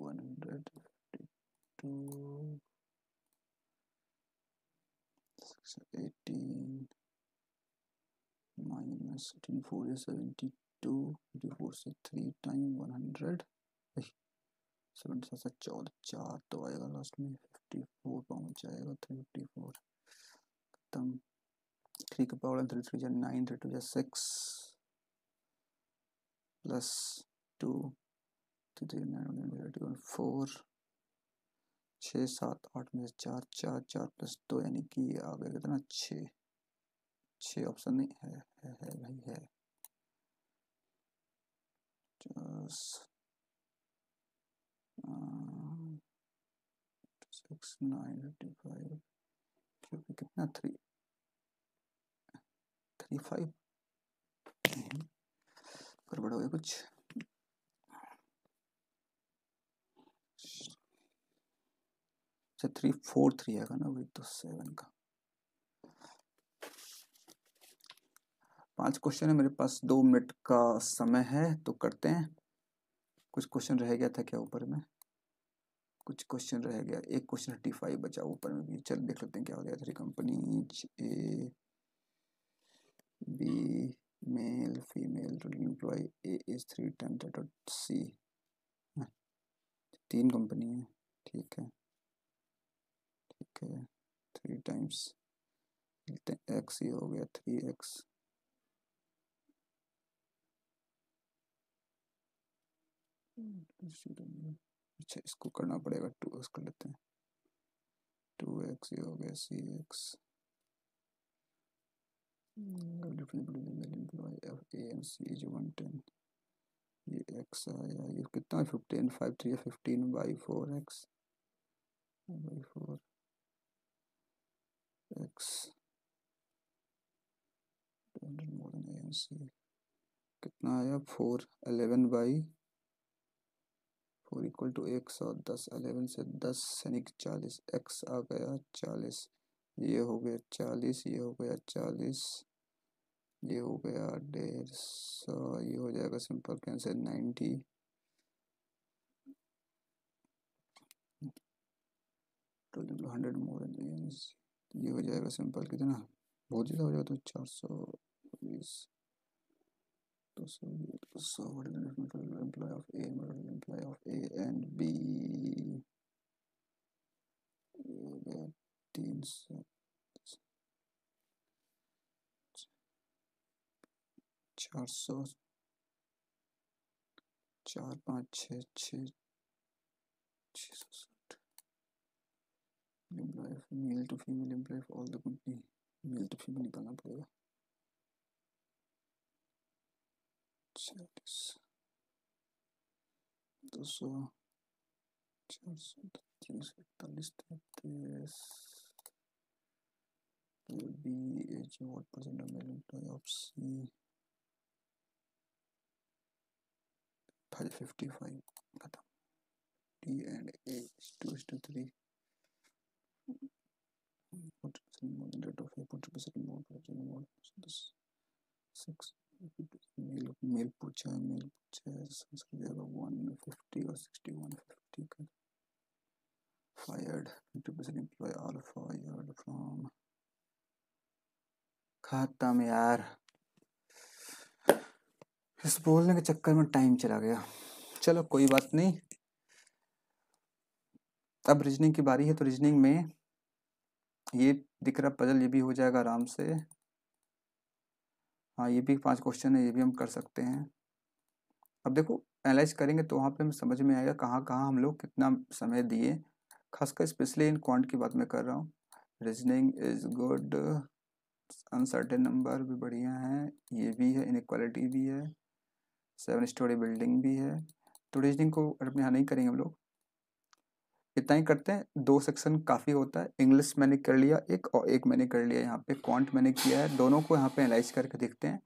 152 18 माइनस 18 4 is 72 84 से 3 टाइम 100 70 से 14 4 तो आएगा लास्ट में 54 पहुंच जाएगा 354 खत्म 3 का पावर 3 3 जा 9 3 2 जा 6 प्लस 2 3 3 9 4 6 7 8 में से 4 4 4 प्लस 2 यानी कि आ गया कितना 6 6 ऑप्शन नहीं है भाई है 6 9 55 क्योंकि कितना 3 3 5 गड़बड़ हो गया कुछ अच्छा 3 4 3 आएगा ना वही तो 7 का 5 क्वेश्चन है मेरे पास 2 मिनट का समय है तो करते हैं कुछ क्वेश्चन रह गया था क्या ऊपर में कुछ क्वेश्चन रह गया एक क्वेश्चन 35 बचा ऊपर में भी चल देख लेते हैं क्या हो गया 3 companies A B male female employ A is 3 times that of C 3 company है ठीक है 3 टाइम्स एक्स ये हो गया 3x अच्छा इसको करना पड़ेगा 2x कर लेते हैं 2x ये हो गया cx जो 110 ये x आया ये कितना 15 5 3 15 by 4x by 4x more than a and c कितना आया 4 11 by 4 इक्वल टू x और 10 11 से 10 यानी कि 40 x आ गया 40 ये हो गया 40 ये हो गया 40 ये हो गया 150 ये हो जाएगा सिंपल कैंसिल 90 तो 100 मोर देन ये हो जाएगा सिंपल कितना बहुत ज़्यादा हो जाएगा तो 420 so what is the total employee of A and employee of A and B 300 400 4 5 6 6 660 employee male to female employee of all the company male to female निकालना पड़ेगा 40 200 400 341 33 B is what percent of male employee of C 55 खत्म D and A is 2:3 40% more than rate of 40% more this 6 mail पूछा है 150 और 6150 का fired 50% employee are fired from खत्म यार इस बोलने के चक्कर में टाइम चला गया चलो कोई बात नहीं अब रीजनिंग की बारी है तो रीजनिंग में ये दिख रहा पजल ये भी हो जाएगा आराम से हाँ ये भी 5 क्वेश्चन है ये भी हम कर सकते हैं अब देखो एनालाइज करेंगे तो वहाँ पे हमें समझ में आएगा कहाँ कहाँ हम लोग कितना समय दिए खासकर स्पेशली इन क्वांट की बात मैं कर रहा हूँ reasoning is good uncertain number भी बढ़िया है ये भी है इनइक्वालिटी भी है 7 स्टोरी बिल्डिंग भी है तो रीजनिंग को अपने यहाँ नहीं करेंगे हम लोग इतना ही करते हैं 2 सेक्शन काफ़ी होता है इंग्लिश मैंने कर लिया एक और एक मैंने कर लिया यहाँ पे क्वांट मैंने किया है दोनों को यहाँ पे एनालाइज करके देखते हैं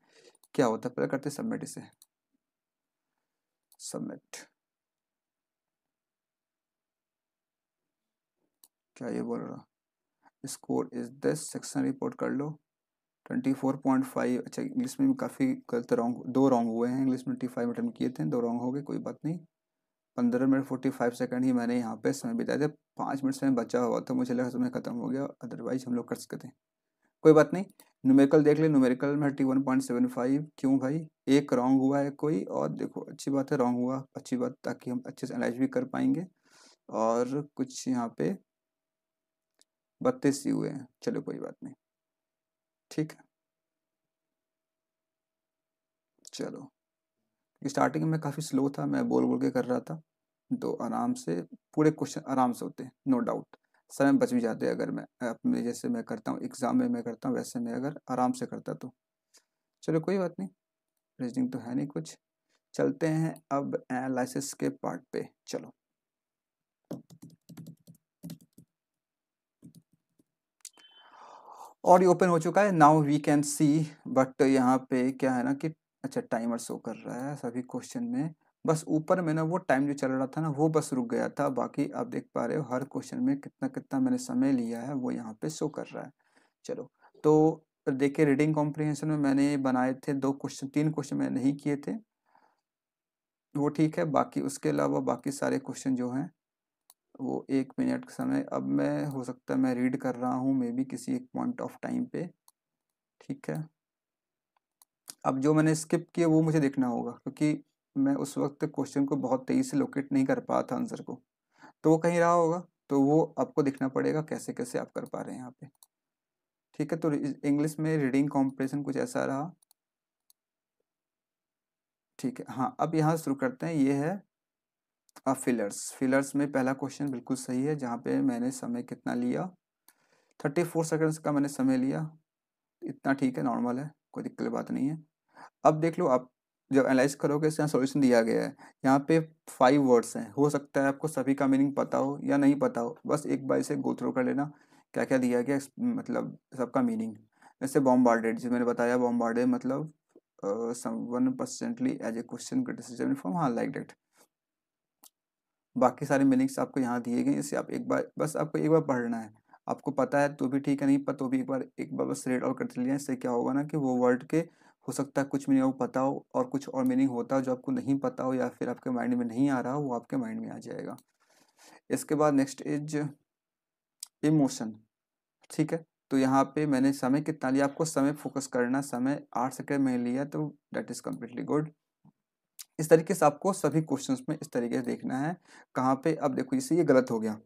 क्या होता है, पहले करते सबमिट, इसे सबमिट। क्या ये बोल रहा, score is this, section report कर लो। 24.5, अच्छा इंग्लिश में भी काफ़ी गलत रॉन्ग, 2 रॉन्ग हुए हैं इंग्लिश में, 25 अटेम्प्ट किए थे, 2 रॉन्ग हो गए, कोई बात नहीं। 15 मिनट 45 सेकंड ही मैंने यहाँ पे समय बिताए थे, 5 मिनट समय बचा हुआ था, मुझे लगा समय खत्म हो गया, अदरवाइज हम लोग कर सकते थे, कोई बात नहीं। न्यूमेरिकल देख ले, न्यूमेरिकल में 31.75, क्यों भाई, एक रॉन्ग हुआ है कोई, और देखो अच्छी बात है रॉन्ग हुआ, अच्छी बात, ताकि हम अच्छे से एनालाइज भी कर पाएंगे। और कुछ यहाँ पे 32 ही हुए हैं, चलो कोई बात नहीं, ठीक है। चलो, स्टार्टिंग में काफ़ी स्लो था, मैं बोल बोल के कर रहा था, तो आराम से पूरे क्वेश्चन आराम से होते हैं, नो डाउट। समय बच भी जाते हैं अगर मैं अपने जैसे मैं करता हूँ एग्जाम में, मैं करता हूँ वैसे मैं अगर आराम से करता तो। चलो कोई बात नहीं, रीजनिंग तो है नहीं कुछ। चलते हैं अब एनालिसिस के पार्ट पे, चलो। ऑडियो ओपन हो चुका है, now we can see, but यहाँ पे क्या है ना कि अच्छा टाइमर शो कर रहा है सभी क्वेश्चन में, बस ऊपर में ना वो टाइम जो चल रहा था ना वो बस रुक गया था, बाकी आप देख पा रहे हो हर क्वेश्चन में कितना कितना मैंने समय लिया है वो यहाँ पे शो कर रहा है। चलो, तो देखिए रीडिंग कॉम्प्रिहेंशन में मैंने बनाए थे 2 क्वेश्चन, 3 क्वेश्चन मैंने नहीं किए थे, वो ठीक है, बाकी उसके अलावा बाकी सारे क्वेश्चन जो हैं वो 1 मिनट का समय, अब मैं हो सकता है मैं रीड कर रहा हूँ मे बी किसी एक पॉइंट ऑफ टाइम पे, ठीक है। अब जो मैंने स्किप किया वो मुझे देखना होगा, क्योंकि मैं उस वक्त क्वेश्चन को बहुत तेज़ी से लोकेट नहीं कर पाया था आंसर को, तो वो कहीं रहा होगा, तो वो आपको देखना पड़ेगा कैसे कैसे आप कर पा रहे हैं यहाँ पे, ठीक है। तो इंग्लिश में रीडिंग कॉम्प्रिहेंशन कुछ ऐसा रहा, ठीक है। हाँ, अब यहाँ शुरू करते हैं, ये है फिलर्स। फिलर्स में पहला क्वेश्चन बिल्कुल सही है, जहाँ पे मैंने समय कितना लिया, 34 सेकंड्स का मैंने समय लिया, इतना ठीक है, नॉर्मल है, कोई दिक्कत की बात नहीं है। अब देख लो आप, जब एनालाइज करोगे इसका सॉल्यूशन दिया गया है, यहाँ पे 5 वर्ड्स हैं, हो सकता है आपको सभी का मीनिंग पता हो या नहीं पता हो, बस एक बार इसे गो थ्रू कर लेना, क्या क्या दिया गया मतलब सबका मीनिंग। जैसे बॉम्बार्डेड, जो मैंने बताया, बॉम्बार्डेड मतलब someone personally as a question criticism from, हाँ लाइक दैट। बाकी सारे मीनिंग्स आपको यहाँ दिए गए, इसे आप एक बार, बस आपको एक बार पढ़ना है, आपको पता है तो भी ठीक है, नहीं पता तो भी एक बार बस रीड आउट करते लिया, इससे क्या होगा ना कि वो वर्ड के हो सकता है कुछ मीनिंग आपको पता हो और कुछ और मीनिंग होता हो जो आपको नहीं पता हो या फिर आपके माइंड में नहीं आ रहा हो, वो आपके माइंड में आ जाएगा। इसके बाद नेक्स्ट इज इमोशन, ठीक है। तो यहाँ पे मैंने समय कितना लिया, आपको समय फोकस करना, समय 8 सेकेंड में लिया, तो दैट इज कम्प्लीटली गुड। इस तरीके से आपको सभी क्वेश्चंस में इस तरीके से देखना है, कहाँ पे, अब देखो इसे ये गलत हो गया,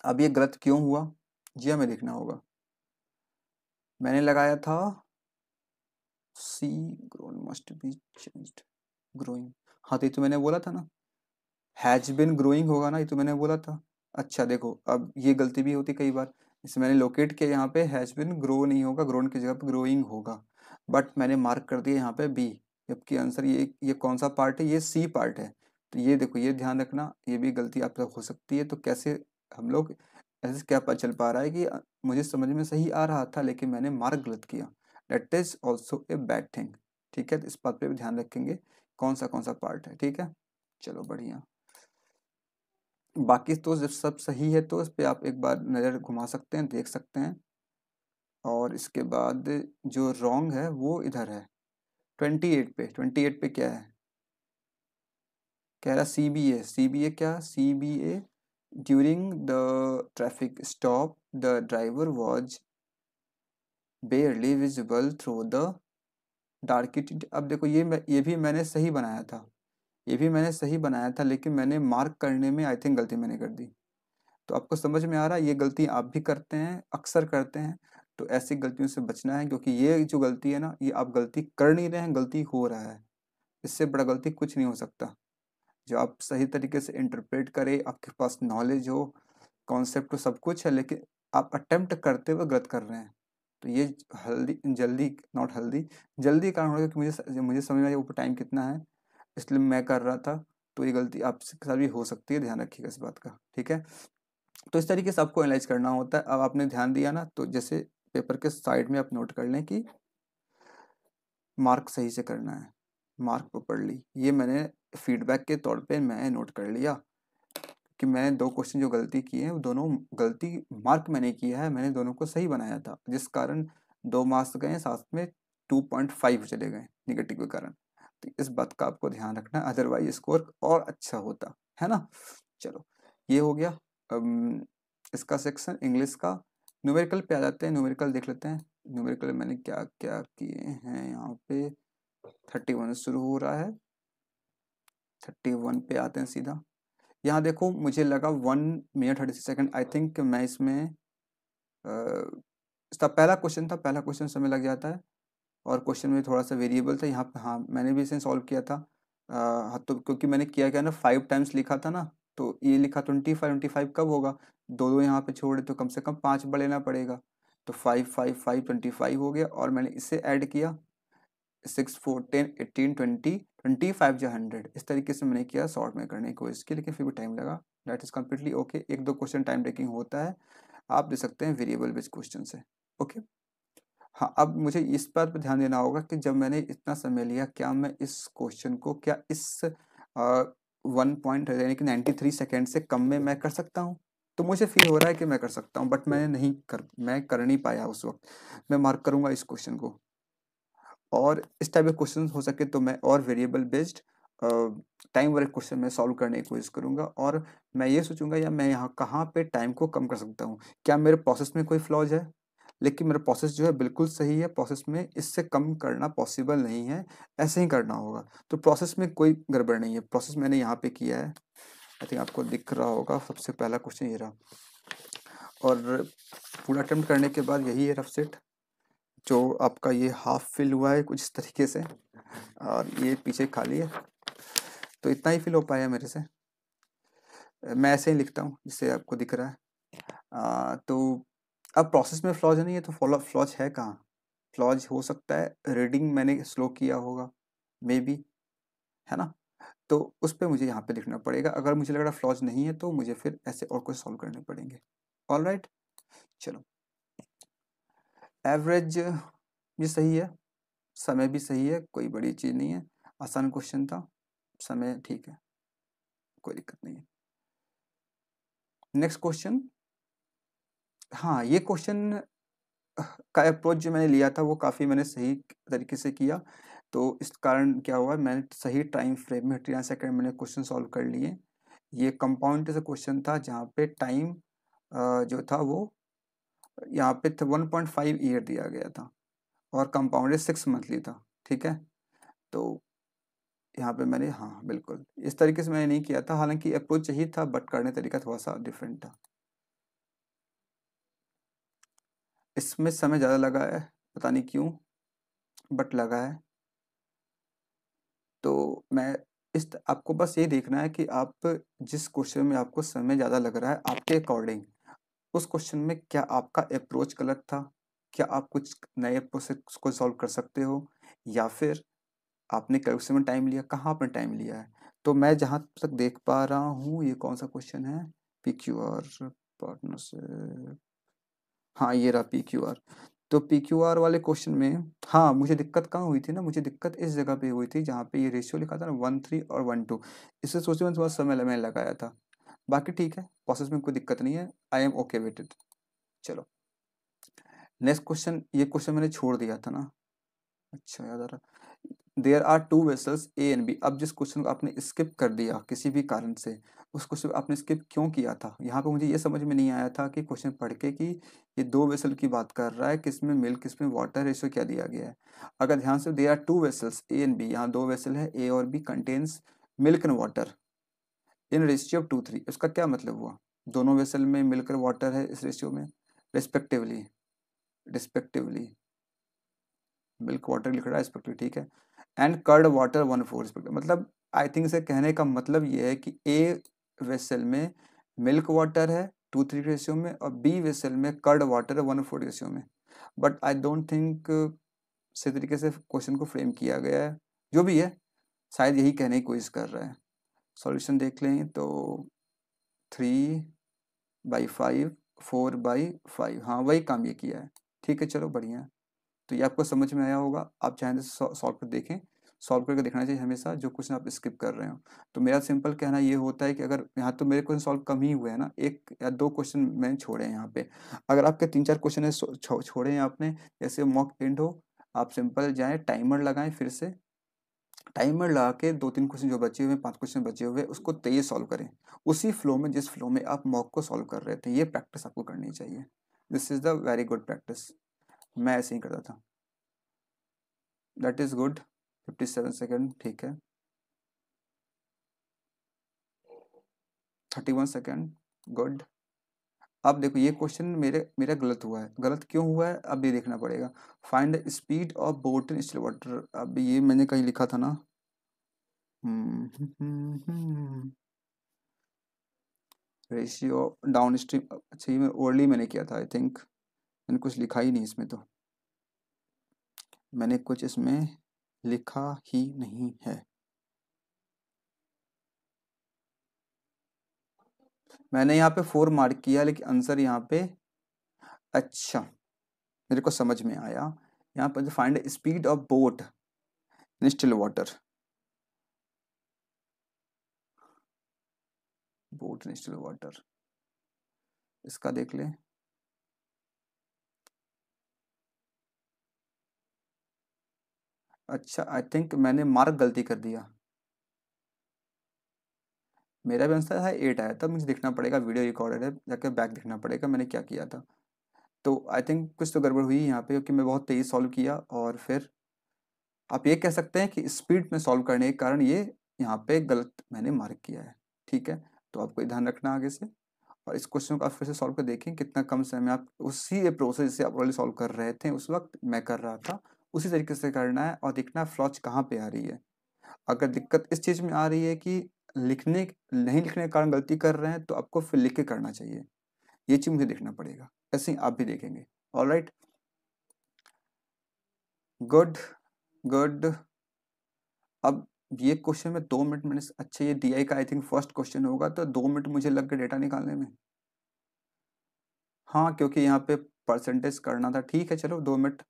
अब ये गलत क्यों हुआ, जी हमें देखना होगा। मैंने लगाया था C grown must be changed, growing, हाँ तो ये तो मैंने बोला था ना, हैज बिन ग्रोइंग होगा ना, ये तो मैंने बोला था। अच्छा देखो, अब ये गलती भी होती कई बार, इसे मैंने लोकेट किया, यहाँ पे हैज बिन ग्रो नहीं होगा, ग्रोन की जगह पे ग्रोइंग होगा, बट मैंने मार्क कर दिया यहाँ पे बी, जबकि आंसर ये कौन सा पार्ट है, ये सी पार्ट है। तो ये देखो, ये ध्यान रखना, ये भी गलती आप तक हो सकती है, तो कैसे हम लोग, ऐसे क्या पता चल पा रहा है कि मुझे समझ में सही आ रहा था लेकिन मैंने मार्क गलत किया, that is also a bad thing, ठीक है। तो इस बात पे भी ध्यान रखेंगे कौन सा पार्ट है, ठीक है। चलो बढ़िया, बाकी तो जब सब सही है तो इस पे आप एक बार नज़र घुमा सकते हैं, देख सकते हैं। और इसके बाद जो रॉन्ग है वो इधर है 28 पे, 28 पे क्या है, कह रहा सी B A, C B A क्या, C B A during the traffic stop the driver was barely visible through the dark. अब देखो ये भी मैंने सही बनाया था, ये भी मैंने सही बनाया था, लेकिन मैंने मार्क करने में आई थिंक गलती मैंने कर दी। तो आपको समझ में आ रहा है, ये गलती आप भी करते हैं, अक्सर करते हैं, तो ऐसी गलतियों से बचना है, क्योंकि ये जो गलती है ना, ये आप गलती कर नहीं रहे हैं, गलती हो रहा है, इससे बड़ा गलती कुछ नहीं हो सकता। जो आप सही तरीके से इंटरप्रेट करें, आपके पास नॉलेज हो, कॉन्सेप्ट हो, सब कुछ है, लेकिन आप अटेम्प्ट करते हुए गलत कर रहे हैं, तो ये हल्दी जल्दी, नॉट हल्दी, जल्दी कारण हो रहा है कि मुझे समझ में आया ऊपर टाइम कितना है, इसलिए मैं कर रहा था, तो ये गलती आपसे साथ भी हो सकती है, ध्यान रखिएगा इस बात का, ठीक है। तो इस तरीके से आपको एनालाइज करना होता है। अब आपने ध्यान दिया ना, तो जैसे पेपर के साइड में आप नोट कर लें कि मार्क सही से करना है, मार्क प्रॉपर्ली। ये मैंने फीडबैक के तौर पे मैं नोट कर लिया कि मैंने 2 क्वेश्चन जो गलती किए हैं वो दोनों गलती मार्क मैंने किया है, मैंने दोनों को सही बनाया था, जिस कारण 2 मार्क्स गए, साथ में 2.5 चले गए नेगेटिव के कारण। तो इस बात का आपको ध्यान रखना है, अदरवाइज स्कोर और अच्छा होता है ना। चलो ये हो गया। इसका सेक्शन इंग्लिश का। न्यूमेरिकल पे आ जाते हैं, न्यूमेरिकल देख लेते हैं। न्यूमेरिकल मैंने क्या क्या किए हैं यहाँ पे। 31 शुरू हो रहा है, 31 पे आते हैं सीधा। यहाँ देखो मुझे लगा 1 मिनट 36 सेकंड, आई थिंक मैं इसमें इसका पहला क्वेश्चन था, पहला क्वेश्चन समय लग जाता है, और क्वेश्चन में थोड़ा सा वेरिएबल था यहाँ पे। हाँ मैंने भी इसे सॉल्व किया था। हाँ तो क्योंकि मैंने किया क्या ना, 5 टाइम्स लिखा था ना, तो ये लिखा 25 कब होगा, दो दो यहाँ पे छोड़े तो कम से कम 5 बढ़ लेना पड़ेगा। तो 5 5 5 25 हो गया, और मैंने इसे ऐड किया 6 4 10 18 20 25 जो 100, इस तरीके से मैंने किया शॉर्ट में करने की कोशिश की, लेकिन फिर भी टाइम लगा। That is completely okay. एक दो क्वेश्चन टाइम टेकिंग होता है, आप दे सकते हैं वेरिएबल बेस्ड क्वेश्चन से। ओके। हाँ अब मुझे इस बात पर ध्यान देना होगा कि जब मैंने इतना समय लिया, क्या मैं इस क्वेश्चन को क्या इस 1 यानी कि 93 सेकेंड से कम में मैं कर सकता हूँ। तो मुझे फील हो रहा है कि मैं कर सकता हूँ, बट मैं कर नहीं पाया उस वक्त। मैं मार्क करूंगा इस क्वेश्चन को, और इस टाइप के क्वेश्चन हो सके तो मैं और variable based time work question में सॉल्व करने की कोशिश करूंगा। और मैं ये सोचूंगा या मैं यहाँ कहाँ पे टाइम को कम कर सकता हूँ, क्या मेरे प्रोसेस में कोई फ्लॉज है। लेकिन मेरा प्रोसेस जो है बिल्कुल सही है, प्रोसेस में इससे कम करना पॉसिबल नहीं है, ऐसे ही करना होगा। तो प्रोसेस में कोई गड़बड़ नहीं है, प्रोसेस मैंने यहाँ पे किया है। आई थिंक आपको दिख रहा होगा, सबसे पहला क्वेश्चन ये रहा, और पूरा अटेम्प्ट करने के बाद यही है रफ सेट, जो आपका ये हाफ फिल हुआ है कुछ इस तरीके से, और ये पीछे खाली है। तो इतना ही फिल हो पाया मेरे से। मैं ऐसे ही लिखता हूँ जिससे आपको दिख रहा है। तो अब प्रोसेस में फ्लॉज नहीं है तो फ्लॉज है कहाँ। फ्लॉज हो सकता है रीडिंग मैंने स्लो किया होगा, मे बी, है ना। तो उस पर मुझे यहाँ पे लिखना पड़ेगा। अगर मुझे लग रहा फ्लॉज नहीं है तो मुझे फिर ऐसे और कुछ सॉल्व करने पड़ेंगे। ऑल राइट, चलो। एवरेज ये सही है, समय भी सही है, कोई बड़ी चीज़ नहीं है, आसान क्वेश्चन था, समय ठीक है, कोई दिक्कत नहीं है। Next question. हाँ ये क्वेश्चन का अप्रोच जो मैंने लिया था वो काफ़ी मैंने सही तरीके से किया। तो इस कारण क्या हुआ, मैंने सही टाइम फ्रेम में 39 सेकंड मैंने क्वेश्चन सॉल्व कर लिए। ये कंपाउंड से क्वेश्चन था जहाँ पे टाइम जो था वो यहाँ पे 1.5 ईयर दिया गया था, और कंपाउंडेड 6 मंथली था। ठीक है, तो यहाँ पे मैंने, हाँ बिल्कुल इस तरीके से मैंने नहीं किया था, हालांकि अप्रोच यही था बट करने तरीका थोड़ा सा डिफरेंट था। इसमें समय ज़्यादा लगा है, पता नहीं क्यों, बट लगा है। तो मैं आपको बस ये देखना है कि आप जिस क्वेश्चन में आपको समय ज़्यादा लग रहा है आपके अकॉर्डिंग, उस क्वेश्चन में क्या आपका अप्रोच गलत था, क्या आप कुछ नए अप्रोच से उसको सॉल्व कर सकते हो, या फिर आपने कैलकुलेशन में टाइम लिया, कहाँ आपने टाइम लिया है। तो मैं जहाँ तक देख पा रहा हूँ, ये कौन सा क्वेश्चन है, PQR पार्टनरशिप, हाँ ये रहा PQR। तो PQR वाले क्वेश्चन में, हाँ मुझे दिक्कत कहाँ हुई थी ना, मुझे दिक्कत इस जगह पे हुई थी जहाँ पे ये रेशियो लिखा था ना 1:3 और 1:2, इससे सोचे में थोड़ा समय मैंने लगाया था। बाकी ठीक है, प्रोसेस में कोई दिक्कत नहीं है, I am okay with it. चलो नेक्स्ट क्वेश्चन, ये क्वेश्चन मैंने छोड़ दिया था ना, अच्छा याद आ रहा। There are two vessels A and B. अब जिस क्वेश्चन को आपने स्किप कर दिया किसी भी कारण से, उस क्वेश्चन को आपने स्किप क्यों किया था, यहाँ पे मुझे ये समझ में नहीं आया था कि क्वेश्चन पढ़ के कि ये दो वेसल की बात कर रहा है, किसमें मिल्क किसमें वाटर, रेशियो क्या दिया गया है। अगर ध्यान से, there are two vessels A and B, यहाँ दो वेसल है ए और B, contains milk and water in ratio of 2:3। इसका क्या मतलब हुआ, दोनों वेसल में मिल्क और वाटर है इस रेशियो में, रिस्पेक्टिवली, रिस्पेक्टिवली मिल्क वाटर लिख रहा है रिस्पेक्टिवली, ठीक है। एंड कर्ड वाटर 1/4 रिस्पेक्टिव, मतलब आई थिंक से कहने का मतलब ये है कि ए वेसल में मिल्क वाटर है 2:3 रेशियो में, और बी वेसल में कर्ड वाटर है 1/4 रेशियो में। बट आई डोंट थिंक सही तरीके से क्वेश्चन को फ्रेम किया गया है। जो भी है, शायद यही कहने की कोशिश कर रहा है। सॉल्यूशन देख लें तो 3/5 4/5, हाँ वही काम ये किया है। ठीक है चलो बढ़िया है। तो ये आपको समझ में आया होगा। आप चाहें तो सॉल्व कर देखें, सॉल्व करके देखना चाहिए हमेशा जो क्वेश्चन आप स्किप कर रहे हो। तो मेरा सिंपल कहना ये होता है कि अगर यहाँ तो मेरे क्वेश्चन सॉल्व कम ही हुए हैं ना, 1 या 2 क्वेश्चन मैंने छोड़े हैं यहाँ पे। अगर आपके 3-4 क्वेश्चन छोड़े हैं आपने, जैसे मॉक एंड हो, आप सिंपल जाएँ, टाइमर लगाएँ, फिर से टाइमर लगा के 2-3 क्वेश्चन जो बचे हुए हैं, 5 क्वेश्चन बचे हुए हैं, उसको तेज सॉल्व करें। उसी फ्लो में, जिस फ्लो में आप मॉक को सॉल्व कर रहे थे, ये प्रैक्टिस आपको करनी चाहिए। This is the very good practice. मैं ऐसे ही करता था। That is good. 57 सेकंड ठीक है। 31 सेकंड गुड। अब देखो ये क्वेश्चन मेरा गलत हुआ है। गलत क्यों हुआ है अब ये देखना पड़ेगा। Find the speed of boat in still water. अब ये मैंने कहीं लिखा था ना। Ratio down stream. अच्छा ये मैं ओरली मैंने किया था आई थिंक। मैंने कुछ लिखा ही नहीं इसमें, तो मैंने कुछ इसमें लिखा ही नहीं है। मैंने यहाँ पे 4 मार्क किया, लेकिन आंसर यहाँ पे, अच्छा मेरे को समझ में आया। यहाँ पर find speed of boat in still water. Boat in still water, इसका देख ले। अच्छा आई थिंक मैंने मार्क गलती कर दिया। मेरा भी आंसर है 8 आया था। मुझे देखना पड़ेगा, वीडियो रिकॉर्डेड है, जाकर बैक देखना पड़ेगा मैंने क्या किया था। तो आई थिंक कुछ तो गड़बड़ हुई यहाँ पे, क्योंकि मैं बहुत तेज सॉल्व किया, और फिर आप ये कह सकते हैं कि स्पीड में सॉल्व करने के कारण ये यहाँ पे गलत मैंने मार्क किया है। ठीक है, तो आपको ये ध्यान रखना आगे से। और इस क्वेश्चन को आप फिर से सॉल्व कर देखें, कितना कम समय में आप उसी प्रोसेस से आप ऑलरेडी सॉल्व कर रहे थे उस वक्त मैं कर रहा था, उसी तरीके से करना है, और देखना फ्लॉच कहाँ पे आ रही है। अगर दिक्कत इस चीज़ में आ रही है कि लिखने नहीं लिखने के कारण गलती कर रहे हैं, तो आपको फिर लिख के करना चाहिए। ये चीज़ मुझे देखना पड़ेगा, ऐसे ही आप भी देखेंगे। Alright, good good. अब ये क्वेश्चन में 2 मिनट मैंने, अच्छा ये DI का आई थिंक फर्स्ट क्वेश्चन होगा, तो 2 मिनट मुझे लग गए डेटा निकालने में। हाँ क्योंकि यहाँ पे परसेंटेज करना था। ठीक है चलो 2 minute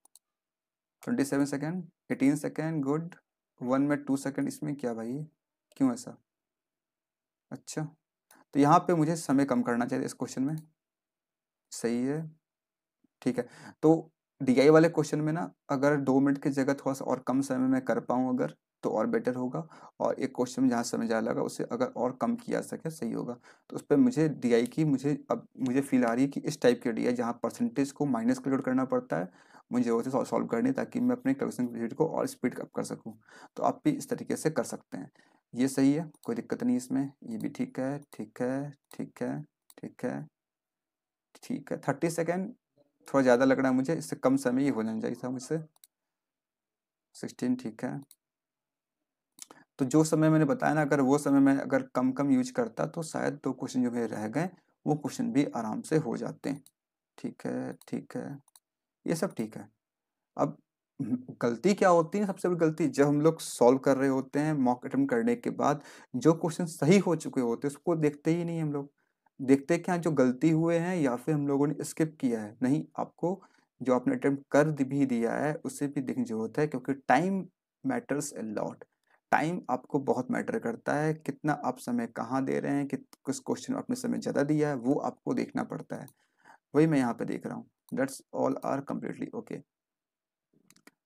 27 second 18 second good. 1 minute 2 second, इसमें क्या भाई, क्यों ऐसा। अच्छा, तो यहाँ पे मुझे समय कम करना चाहिए इस क्वेश्चन में। सही है, ठीक है। तो DI वाले क्वेश्चन में ना, अगर 2 मिनट की जगह थोड़ा सा और कम समय में कर पाऊँ अगर, तो और बेटर होगा। और एक क्वेश्चन में जहाँ समय ज़्यादा लगा उसे अगर और कम किया सके सही होगा। तो उस पर मुझे DI की, मुझे फील आ रही है कि इस टाइप की DI जहाँ परसेंटेज को माइनस कैलकुलेट करना पड़ता है, मुझे वो से सॉल्व करनी है, ताकि मैं अपने कैलकुलेशन पीरियड को और स्पीड अप कर सकूँ। तो आप भी इस तरीके से कर सकते हैं। ये सही है, कोई दिक्कत नहीं इसमें। ये भी ठीक है, ठीक है, ठीक है, ठीक है, ठीक है। 30 सेकेंड थोड़ा ज़्यादा लग रहा है मुझे, इससे कम समय ही हो जाना चाहिए था मुझसे। 16 ठीक है। तो जो समय मैंने बताया ना, अगर वो समय मैं अगर कम कम यूज करता, तो शायद 2 क्वेश्चन जो मेरे रह गए वो क्वेश्चन भी आराम से हो जाते हैं। ठीक है, ठीक है, ये सब ठीक है। अब गलती क्या होती है, सबसे बड़ी गलती जब हम लोग सॉल्व कर रहे होते हैं मॉक अटेम्प्ट करने के बाद, जो क्वेश्चन सही हो चुके होते हैं उसको देखते ही नहीं हम लोग। देखते क्या जो गलती हुए हैं, या फिर हम लोगों ने स्किप किया है। नहीं, आपको जो आपने अटेम्प्ट कर भी दिया है उसे भी देखने की जरूरत है, क्योंकि time matters a lot. Time आपको बहुत मैटर करता है, कितना आप समय कहाँ दे रहे हैं, कि किस क्वेश्चन में आपने समय ज़्यादा दिया है, वो आपको देखना पड़ता है। वही मैं यहाँ पे देख रहा हूँ। That's all are completely okay.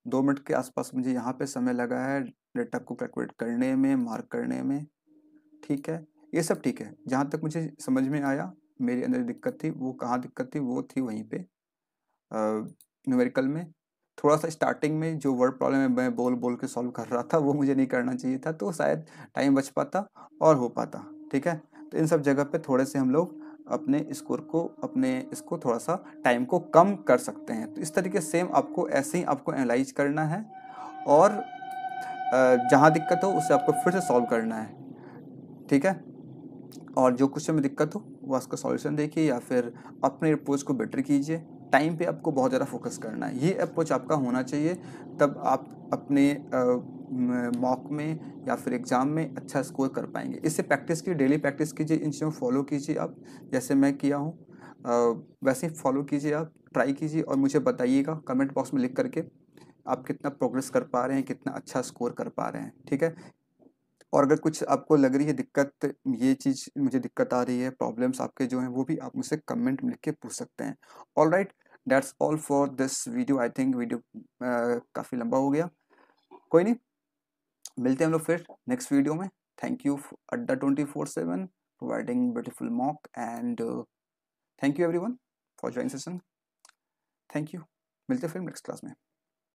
2 minute के आसपास मुझे यहाँ पे समय लगा है डेटा को कैलकुलेट करने में, मार्क करने में। ठीक है, ये सब ठीक है। जहाँ तक मुझे समझ में आया, मेरे अंदर दिक्कत थी, वो कहाँ दिक्कत थी, वो थी वहीं पे न्यूमेरिकल में। थोड़ा सा स्टार्टिंग में जो वर्ड प्रॉब्लम है मैं बोल बोल के सॉल्व कर रहा था, वो मुझे नहीं करना चाहिए था, तो शायद टाइम बच पाता और हो पाता। ठीक है, तो इन सब जगह पे थोड़े से हम लोग अपने स्कोर को, अपने इसको थोड़ा सा टाइम को कम कर सकते हैं। तो इस तरीके से सेम आपको ऐसे ही आपको एनालाइज करना है, और जहाँ दिक्कत हो उसे आपको फिर से सॉल्व करना है। ठीक है, और जो क्वेश्चन में दिक्कत हो वो उसका सॉल्यूशन देखिए, या फिर अपने अप्रोच को बेटर कीजिए। टाइम पे आपको बहुत ज़्यादा फोकस करना है, ये अप्रोच आपका होना चाहिए। तब आप अपने मॉक में या फिर एग्ज़ाम में अच्छा स्कोर कर पाएंगे। इससे प्रैक्टिस की, डेली प्रैक्टिस कीजिए, इन चीज़ों को फॉलो कीजिए आप, जैसे मैं किया हूँ वैसे ही फॉलो कीजिए आप, ट्राई कीजिए, और मुझे बताइएगा कमेंट बॉक्स में लिख करके आप कितना प्रोग्रेस कर पा रहे हैं, कितना अच्छा स्कोर कर पा रहे हैं, ठीक है। और अगर कुछ आपको लग रही है दिक्कत, ये चीज़ मुझे दिक्कत आ रही है, प्रॉब्लम्स आपके जो हैं वो भी आप मुझसे कमेंट में लिख के पूछ सकते हैं। Alright, that's all for this video. I think video काफ़ी लंबा हो गया, कोई नहीं, मिलते हैं हम लोग फिर नेक्स्ट वीडियो में। थैंक यू अड्डा 24/7 providing beautiful mock, and thank you everyone for joining session. Thank you, मिलते हैं फिर नेक्स्ट क्लास में।